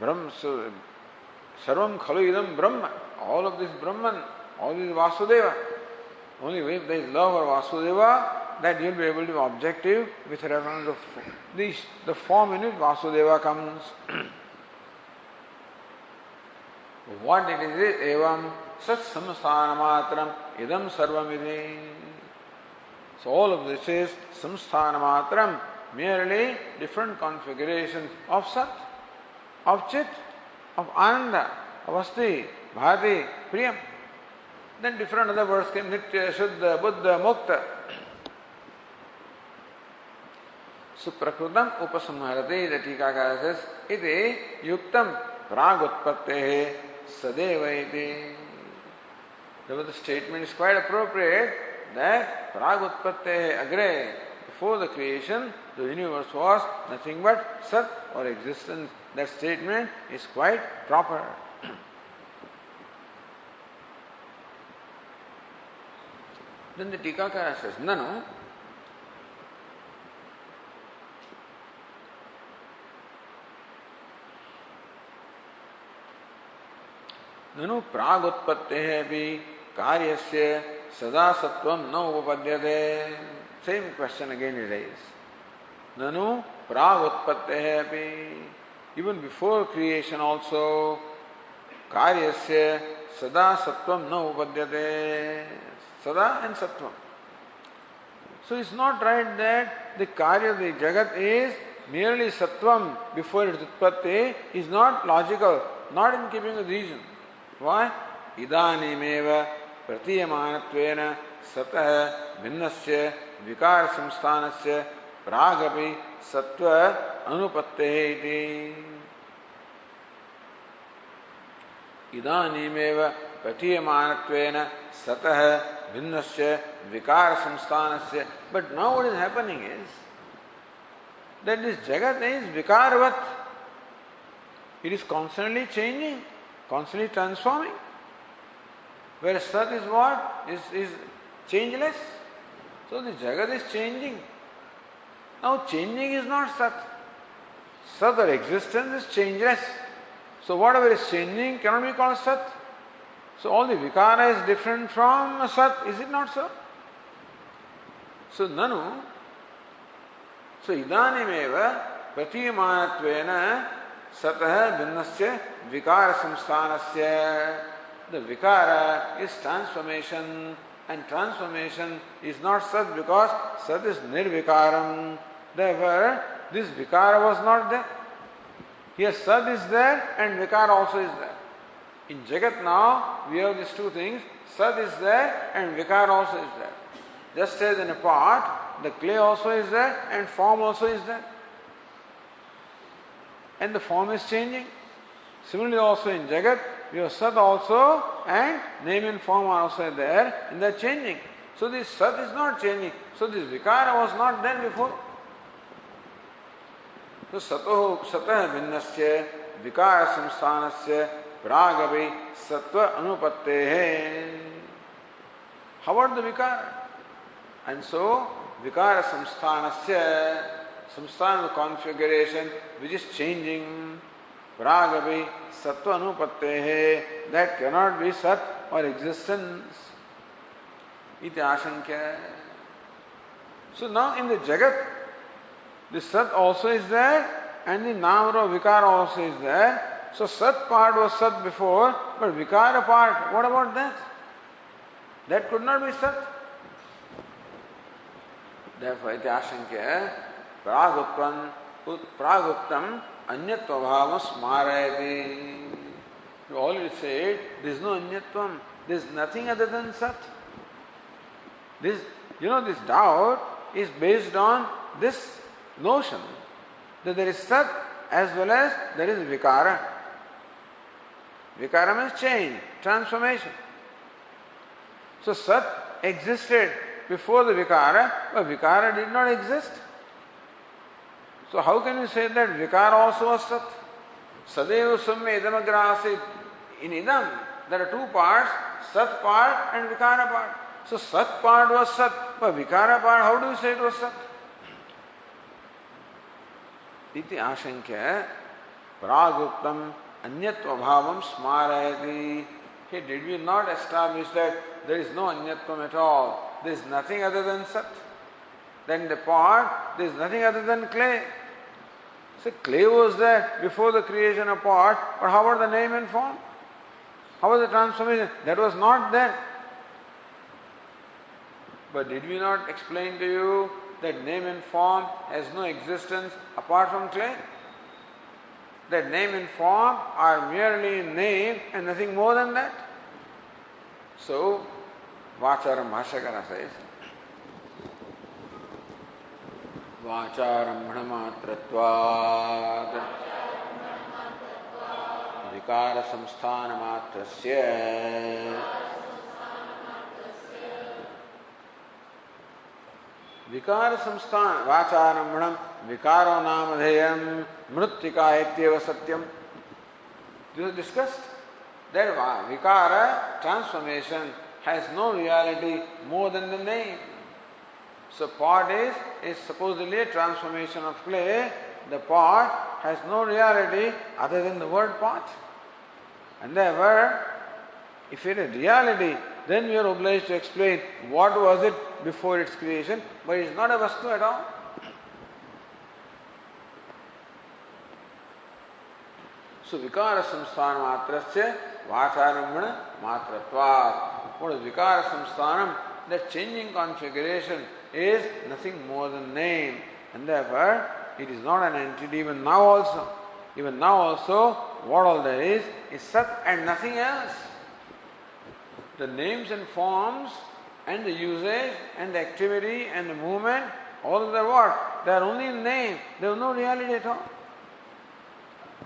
[SPEAKER 1] Sarvam Khalu Idam Brahma, all of this Brahman, all this Vasudeva. Only if there is love for Vasudeva, that you will be able to be objective with reference to the form in which Vasudeva comes. What it is evam sat samsthana matram idam sarvamidhi. So all of this is samsthana matram, merely different configurations of Sat, of Chit, of Ananda, of Asti, Bhati, Priyam. Then different other words came, Nitya, Shuddha, Buddha, Mukta. Suprakrutam upasamharati, the Tikakara says, iti yuktam pragutpattehe sadeva iti. The statement is quite appropriate that pragutpattehe agre, before the creation, the universe was nothing but Sat or existence. That statement is quite proper. Then the Tikakara says, Nanu, Nanu pragutpattehe api karyasya sada sattvam na upapadyate. Same question again is raised. Nanu pragutpattehe api. Even before creation also, karyasya sada sattvam na upapadyate. Sada and sattvam. So it's not right that the karya, the jagat is merely sattvam before its utpatti is not logical, not in keeping with reason. Why? Idanimeva pratiyamanatvena satah bhinnasya vikara samsthanasya pragapi sattva anupattehe iti. Idanimeva pratiyamanatvena satah bhinnasya vikara samsthanasya. But now what is happening is that this jagat is vikaravat. It is constantly changing, constantly transforming. Whereas Sat is what? Is changeless. So the jagat is changing. Now changing is not Sat. Sat or existence is changeless. So whatever is changing cannot be called Sat. So all the vikara is different from Sat, is it not so? So nanu, so idanimeva pratiyamanatvena satah bhinnasya vikara samsthanasya. The vikara is transformation, and transformation is not Sat because Sat is nirvikaram. Therefore, this vikara was not there. Here Sat is there and vikara also is there. In Jagat now, we have these two things. Sat is there and vikara also is there. Just as in a pot, the clay also is there and form also is there. And the form is changing. Similarly also in Jagat, we have Sat also and name and form are also there and they are changing. So this Sat is not changing. So this vikara was not there before. So satah भिन्नस्य विकार संस्थानस्य प्रागवि sattva anupattehe. How about the vikara? And so vikara samsthanasya, samsthana configuration which is changing, pragavi sattva anupattehe, that cannot be sat or existence. Iti ashankya. So now in the jagat, the sat also is there and the namara vikara also is there. So sat part was sat before, but vikara part, what about that? That could not be sat. Therefore, iti ashankya praguptam anyatva bhava smarayati. You already said there is no anyatvam, there is nothing other than sat. This doubt is based on this notion that there is sat as well as there is vikara. Vikara means change, transformation. So sat existed before the vikara, but vikara did not exist. So how can you say that vikara also was sat? Sadeva summe idamagrasit. In idam, there are two parts, sat part and vikara part. So sat part was sat, but vikara part, how do you say it was sat? Iti ashankya praguptam anyatva bhavam smarayati. Hey, did we not establish that there is no anyatvam at all? There is nothing other than sat. Then the pot, there is nothing other than clay. So clay was there before the creation of pot, but how about the name and form? How was the transformation? That was not there. But did we not explain to you that name and form has no existence apart from clay? That name and form are merely name and nothing more than that. So, Vacharam Bhashyakara says, Vacharambrahmatratvad Vikara samsthanamatrasya Vikara samsthana Vacharambraham Vikaro namadheyam Mrittika etyeva satyam. This is discussed. That vikara, transformation, has no reality more than the name. So pot is supposedly a transformation of clay. The pot has no reality other than the word pot. And therefore, if it is reality, then we are obliged to explain what was it before its creation, but it is not a vastu at all. So vikara samsthana matrasya vacharambana matratvat. What is vikara samsthanam? That changing configuration is nothing more than name, and therefore it is not an entity even now also. Even now also, what all there is sat and nothing else. The names and forms and the usage and the activity and the movement, all of them what? They are only in name. There is no reality at all.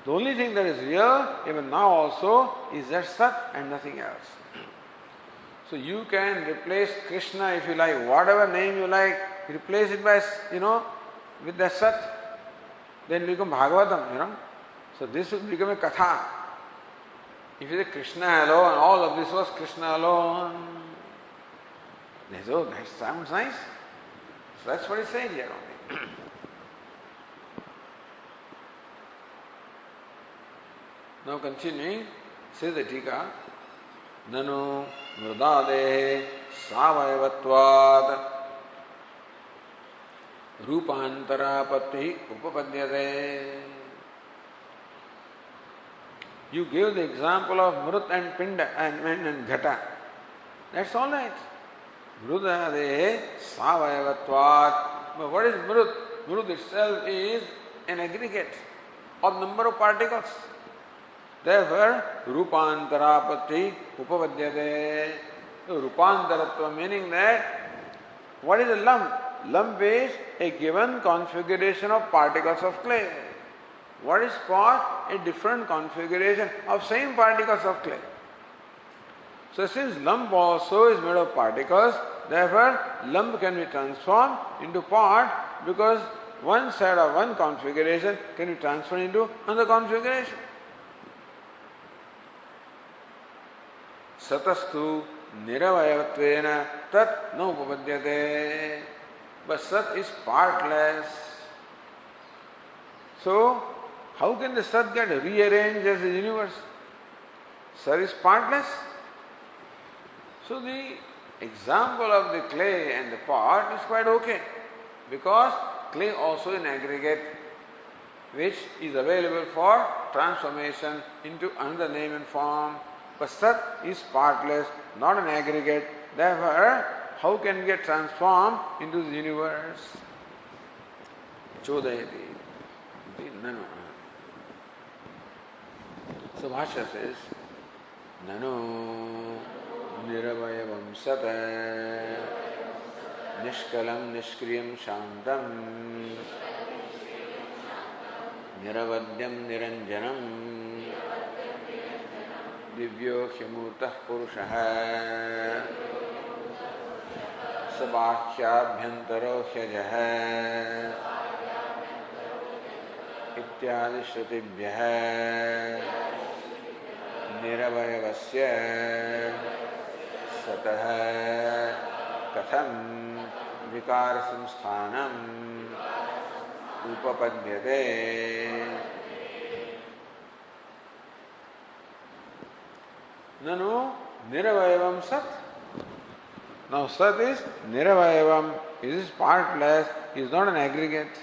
[SPEAKER 1] The only thing that is real, even now also, is that sat and nothing else. So you can replace Krishna if you like, whatever name you like, replace it by, with the sat. Then it become Bhagavatam, So this will become a katha. If you say Krishna alone, all of this was Krishna alone. They say, oh, that sounds nice. So that's what he said here only. Now continuing, says the Tika, Nanu mrudade savayavatvad rupantarapatti upapadyate. You gave the example of mrut and pinda and ghata. That's all right. Mrudade savayavatvad. But what is mrut? Mrut itself is an aggregate of number of particles. Therefore, rupantarapatti upapadyate. Rupantaratva meaning that what is a lump? Lump is a given configuration of particles of clay. What is pot? A different configuration of same particles of clay. So since lump also is made of particles, therefore lump can be transformed into pot because one side of one configuration can be transferred into another configuration. Satastu niravayatvena tat no upapadyate. But Sat is partless. So, how can the Sat get rearranged as the universe? Sat is partless. So the example of the clay and the pot is quite okay, because clay also is an aggregate which is available for transformation into another name and form. But Sat is partless, not an aggregate. Therefore, how can it get transformed into the universe? Chodayati. Nano. So Bhashya says, Nano Niravayavam Sata Nishkalam Nishkriyam Shantam Niravadyam Niranjanam Divyo Hyamurtah Purushaha Sabhakyabhyantaro Hyajaha Ityadi Shrutibhyaha Niravayavasya Satah Katham Vikara Samsthanam Upapadyate. Nanu Niravayavam Sat. Now Sat is Niravayavam, it is partless, it is not an aggregate.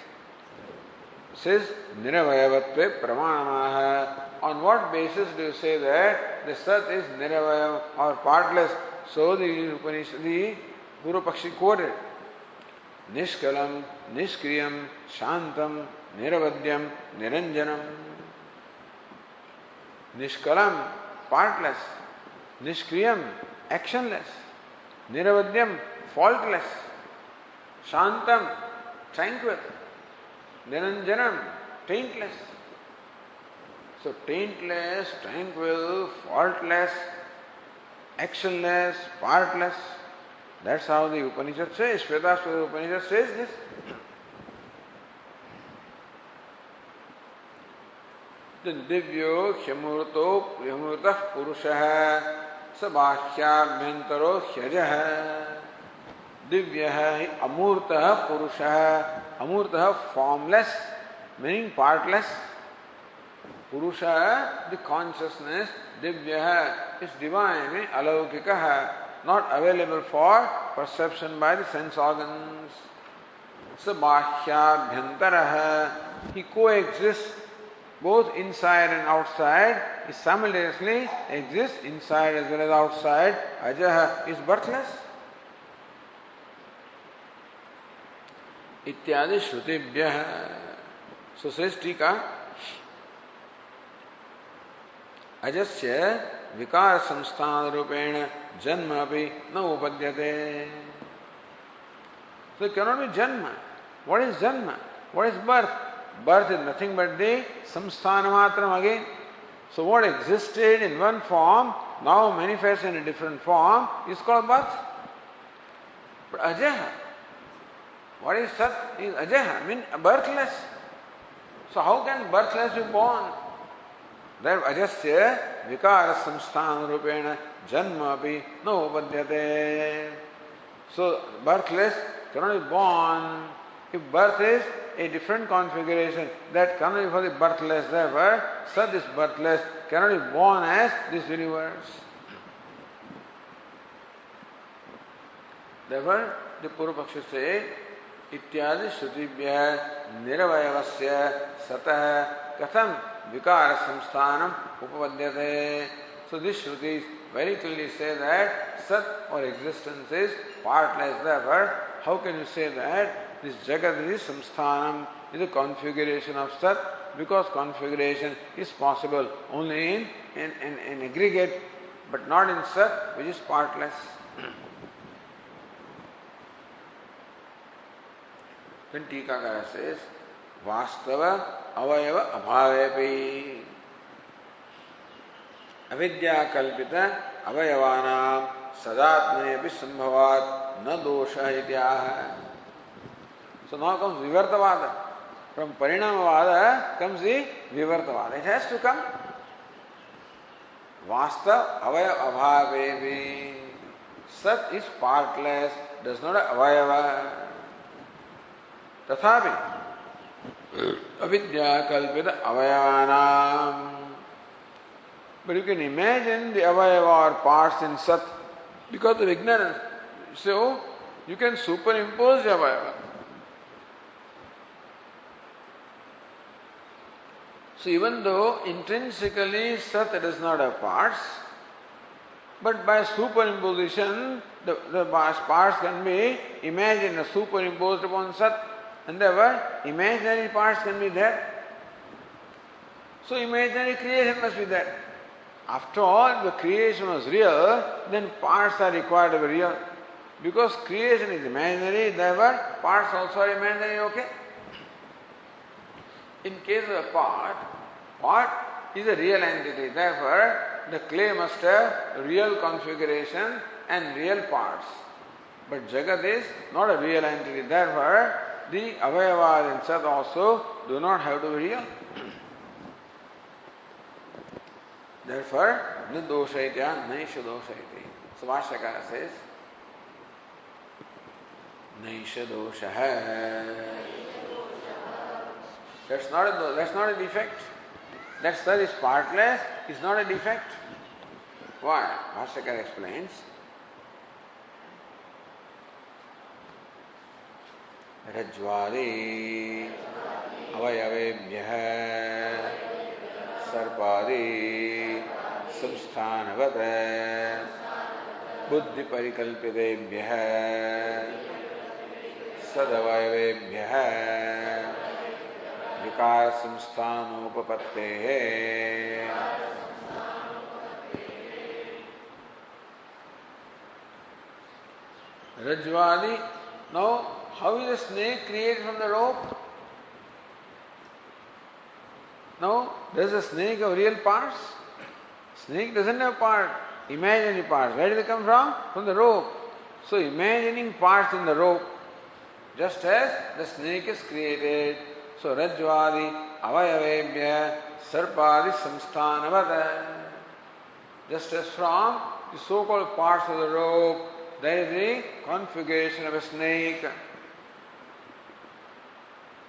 [SPEAKER 1] It says Niravayavatve Pramanamaha. On what basis do you say that the Sat is Niravayavam or partless? So the Upanishad, the Guru Pakshi quoted Nishkalam, Nishkriyam, Shantam, Niravadyam, Niranjanam. Nishkalam, partless. Nishkriyam, actionless. Niravadyam, faultless. Shantam, tranquil. Niranjanam, taintless. So taintless, tranquil, faultless, actionless, partless. That's how the Upanishad says. Shvetaswata Upanishad says this. Then Divyo Hyamurtah Purushaha Sabhakyabhyantaro Hyajaha. Divyaha Amurtaha Purushaha. Amurtaha formless, meaning partless. Purusha, the consciousness, Divyaha is divine, Alaukikaha, not available for perception by the sense organs. Sabhakyabhyantaraha, he coexists both inside and outside, he simultaneously exists inside as well as outside. Ajaha is birthless. Ityadi Shrutibhyaha. So says Tika, Ajasya Vikara Samsthana Rupena Janma api na upadyate. So it cannot be Janma. What is Janma? What is birth? Birth is nothing but the Samsthana Matram again. So what existed in one form, now manifests in a different form, is called birth. But Ajaha, what is Sat? Is Ajaha, means birthless. So how can birthless be born? There Ajasya Vikara Samsthana Rupena Janma api no upadyate. So birthless cannot be born. If birth is a different configuration, that cannot be for the birthless. Therefore, Sat is birthless, cannot be born as this universe. Therefore, the Purvapaksha says, Ityadi Shrutibhya Niravayavasya Satah Katham Vikara Samsthanam Upapadyate. So these Shrutis very clearly say that Sat or existence is partless. Therefore, how can you say that this Jagat is Samsthanam, is a configuration of Sat? Because configuration is possible only in aggregate, but not in Sat, which is partless. Then Tikakara says, Vastava Avayava Abhavepi Avidya Kalpita Avayavanam Sadatmanepi Sambhavat Na Dosha Ityaha. So now comes Vivartavada. From Parinamavada comes the Vivartavada. It has to come. Vastav avaya abhavevi. Sat is partless, does not have avayava. Tathapi avidya kalpita avayavanam. But you can imagine the avayava or parts in Sat because of ignorance. So you can superimpose the avayava. So even though intrinsically Sat does not have parts, but by superimposition the parts can be imagined, superimposed upon Sat, and therefore imaginary parts can be there. So imaginary creation must be there. After all, the creation was real, then parts are required to be real. Because creation is imaginary, therefore parts also are imaginary, okay? In case of a part is a real entity, therefore the clay must have real configuration and real parts. But Jagat is not a real entity, therefore the avayavas in Sat also do not have to be real. Therefore, nidoshaitya naisha doshaiti. So Vashyakara says, naisha doshaha. That's not a defect. That Sat is partless is not a defect. Why? Vashyakara explains. Rajvadi avayavebhyah sarpadi samsthanavata buddhi parikalpitebhyah sadavayavebhyah विकार संस्थानोपपत्ते Rajvadi. Now, how is a snake created from the rope? Now, does a snake have real parts? Snake doesn't have parts, imaginary parts. Where do they come from? From the rope. So, imagining parts in the rope, just as the snake is created. So, Rajvadi avayavebhya sarpadi samsthanavata. Just as from the so-called parts of the rope, there is the configuration of a snake.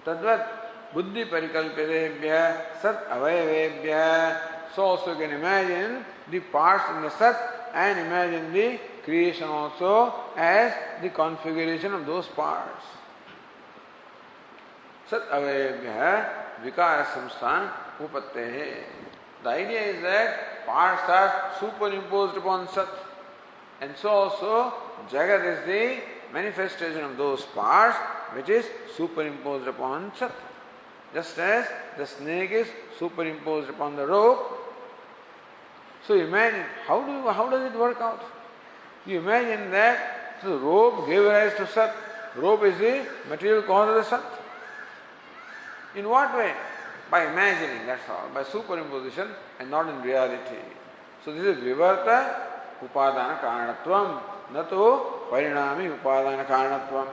[SPEAKER 1] Tadvat buddhi parikalpitebhya sat avayavebhya. So also you can imagine the parts in the Sat and imagine the creation also as the configuration of those parts. Sat avayavebhya vikara samsthan upattehe. The idea is that parts are superimposed upon Sat, and so also Jagat is the manifestation of those parts which is superimposed upon Sat. Just as the snake is superimposed upon the rope. So imagine, how does it work out? You imagine that the rope gave rise to Sat. Rope is the material cause of the Sat. In what way? By imagining, that's all. By superimposition and not in reality. So this is Vivarta Upadana Karanatvam, nato Parinami Upadana Karanatvam.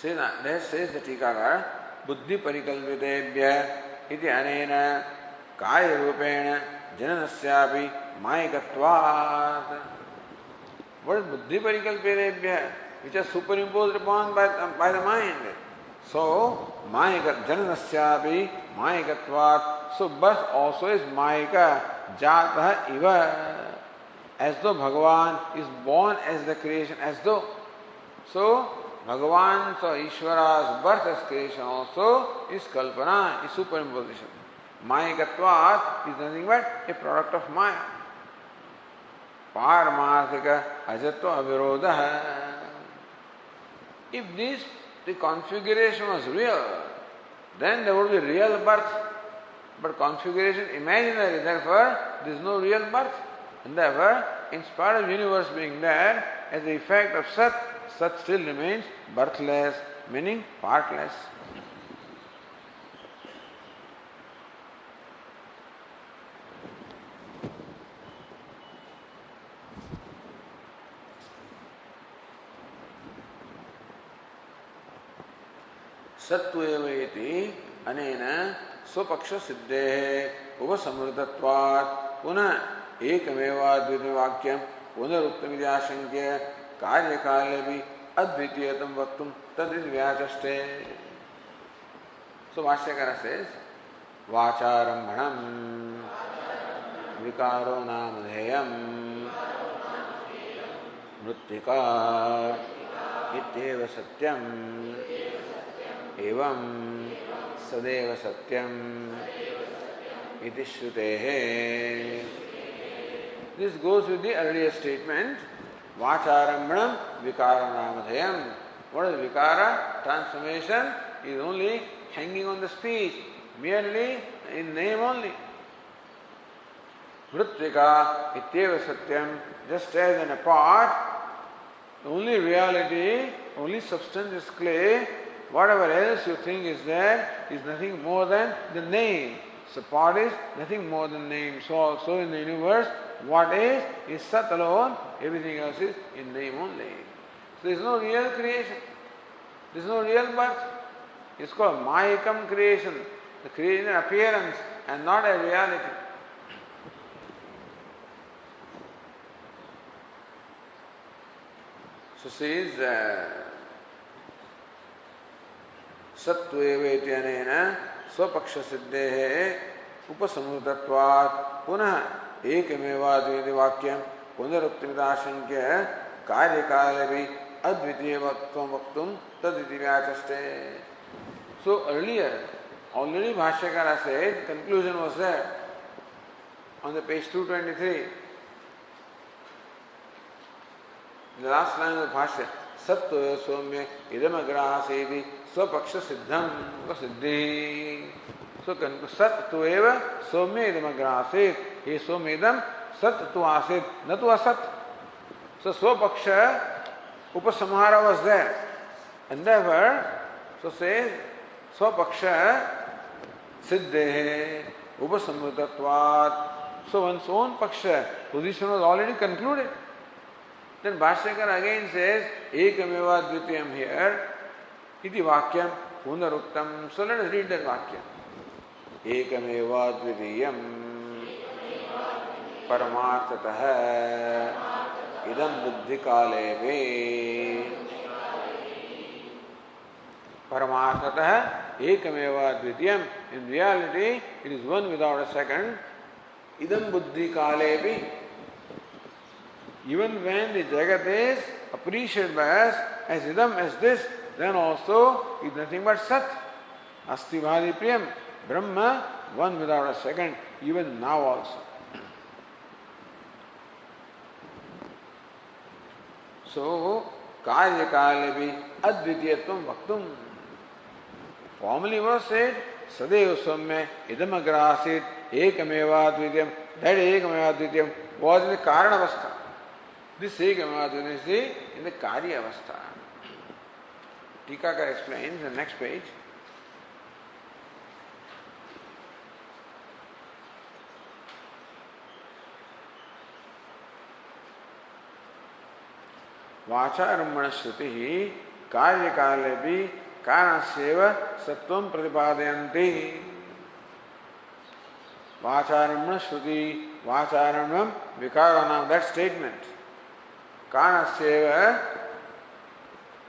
[SPEAKER 1] That says the Tikakara, Buddhi Parikalpitebhya iti anena Kaya Rupena Jananasyapi Mayikatvat. What is Buddhi Parikalpitebhya? Which are superimposed upon by the mind. So, Jananasyapi Mayikatvat. So, birth also is Mayika, Jataha Iva. As though Bhagavan is born as the creation, as though. So, Bhagavan's or Ishvara's birth as creation also is Kalpana, is superimposition. Mayikatvat is nothing but a product of Maya. Paramarthika ajatva avirodha. If the configuration was real, then there would be real birth. But configuration imaginary, therefore there is no real birth. And therefore, in spite of universe being there, as the effect of Sat, Sat still remains birthless, meaning partless. सत्त्वेव इति अनेन स्वपक्ष सिद्धेः उपसमृद्धत्वात् पुनः एकमेवाद्वितीयं वाक्यं पुनरुक्तमिति आशंक्य कार्यकाले भी अद्वितीयतम वक्तुम तदिति व्याचष्टे. So Vashyakara says, Vacharambhanam Vikaro Namadheyam Mritika Ityeva Satyam Evam Sadeva Satyam Iti Shrutehe. This goes with the earlier statement, Vacharambhanam Vikara Namadheyam. What is Vikara? Transformation is only hanging on the speech, merely in name only. Vritrika Ityeva Satyam, just as in a pot, the only reality, only substance is clay. Whatever else you think is there is nothing more than the name. So pot is nothing more than name. So also in the universe, what is Sat alone, everything else is in name only. So there is no real creation, there is no real birth. It's called Mayikam creation, the creation appearance and not a reality. So says Sattva Etyanena Swapaksha Siddhehe Upasamudhatvat Punah Ekemevadvedi Vakyam Punaruktimidashankya Karyakalavi Advitiyavatvam Vaktum Taditi Vyachaste. So earlier, already Bhashyakara said, conclusion was there on the page 223. The last line of the Bhashya, Sattva Somya Idamagrahasedi Swapaksha Siddham Siddhi. So Sattva Somya Idamagrahased. He Somyedam Sat tu Asid, Natu Asat. So Swapaksha Upasamhara was there. And therefore, so says, Swapaksha Siddhe Upasamrutatvat. So one's own Paksha position was already concluded. Then Bhashyakara again says, Ekameva Dvitiyam here, Iti Vakyam Punaruktam. So let us read that Vakyam. Ekameva Dvitiyam Paramarthatah Idam Buddhikalevi. Paramarthatah Ekameva Dvitiyam. In reality, it is one without a second. Idam Buddhi Kalevi. Even when the Jagat is appreciated by us as Idam, as this, then also is nothing but Sat. Asti Bhadi Priyam. Brahma, one without a second, even now also. So, Karya Kalevi Advitiyatvam Vaktum. Formerly was said, Sadeva Somya Idamagrasit Ekameva Dvitiyam. That Ekameva Dvitiyam was in the Karana Avastha. This Ekameva Dvitiyam is in the Karya Avastha. Tikakar explains in the next page. Vacharambhana Shruti Karyakalebi Karanaseva Sattvam Pratipadayanti. Vacharambhana Shruti Vacharambhanam Vikaranam. That statement. Karanaseva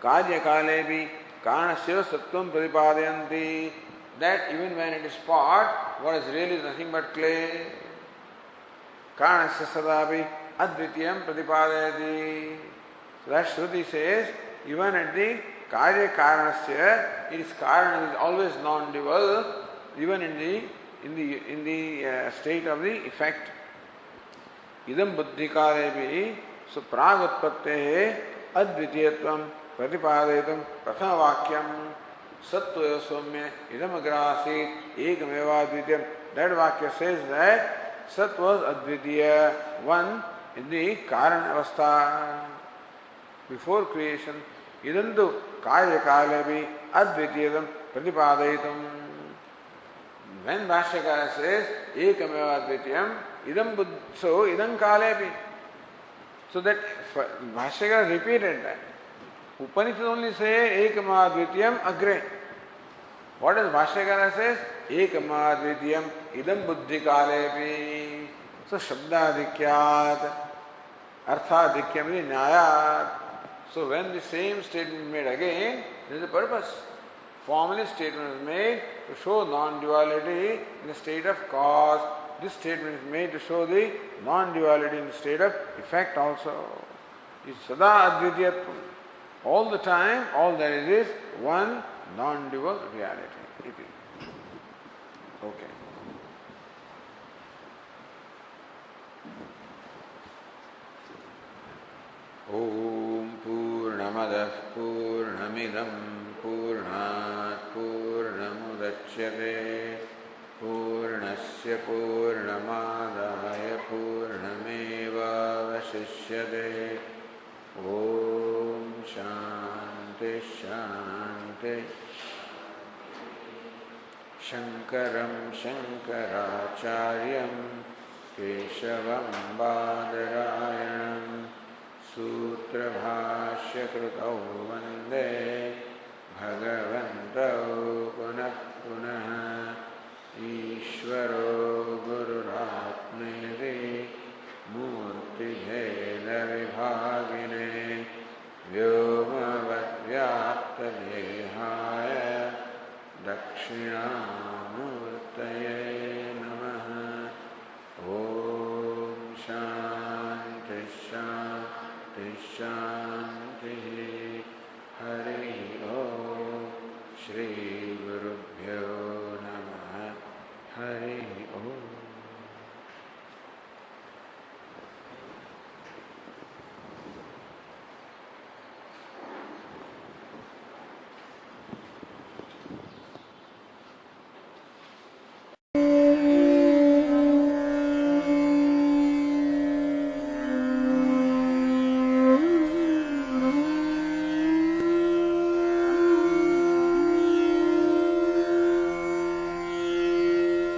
[SPEAKER 1] Karyakalebi Karanaseva Sattvam Pratipadayanti. That even when it is pot, what is really is nothing but clay. Karanasya Sadabi Advitiyam Pratipadayati. So that Shruti says, even at the Karya Karanasya, it is Karana is always non-dual, even in the state of the effect. Idam buddhikalebi, so pragutpattehe advitiyatvam pratipadayatam prathama vakyam sattva somya idam agrasi ekameva advitiyam. That vakya says that Sat was advitiya, one in the Karana avastha. Before creation, idantu Karya Kalebi Advitiyam Pratipadayitam. When Bhashyakara says Ekameva Advitiyam, idam so idam Kalebi. So that Bhashyakara repeated that. Upanishad only say Ekameva Advitiyam Agre. What does Bhashyakara says? Ekamadvidyam idam buddhi kalepi. So Shabdadhikyat, Arthadhikyam is Nyayat. So when the same statement is made again, there is a purpose. Formally statement is made to show non-duality in the state of cause. This statement is made to show the non-duality in the state of effect also. It's Sada Advityatvam. All the time, all there is one non-dual reality. Iti. Okay. Om Purnamadah Purnamidam Purnat Purnamudachyate Purnasya Purnamadaya Purnameva Vasishyate Om Shanti Shanti Shankaram Shankaracharyam Keshavam Badarayanam Sutra Bhashya Krutau Vande Bhagavantau Punah Punah Ishvaro Gururatmeti Murti Bheda Vibhagine Vyomavad Vyapta Dehaya Dakshinamurtaye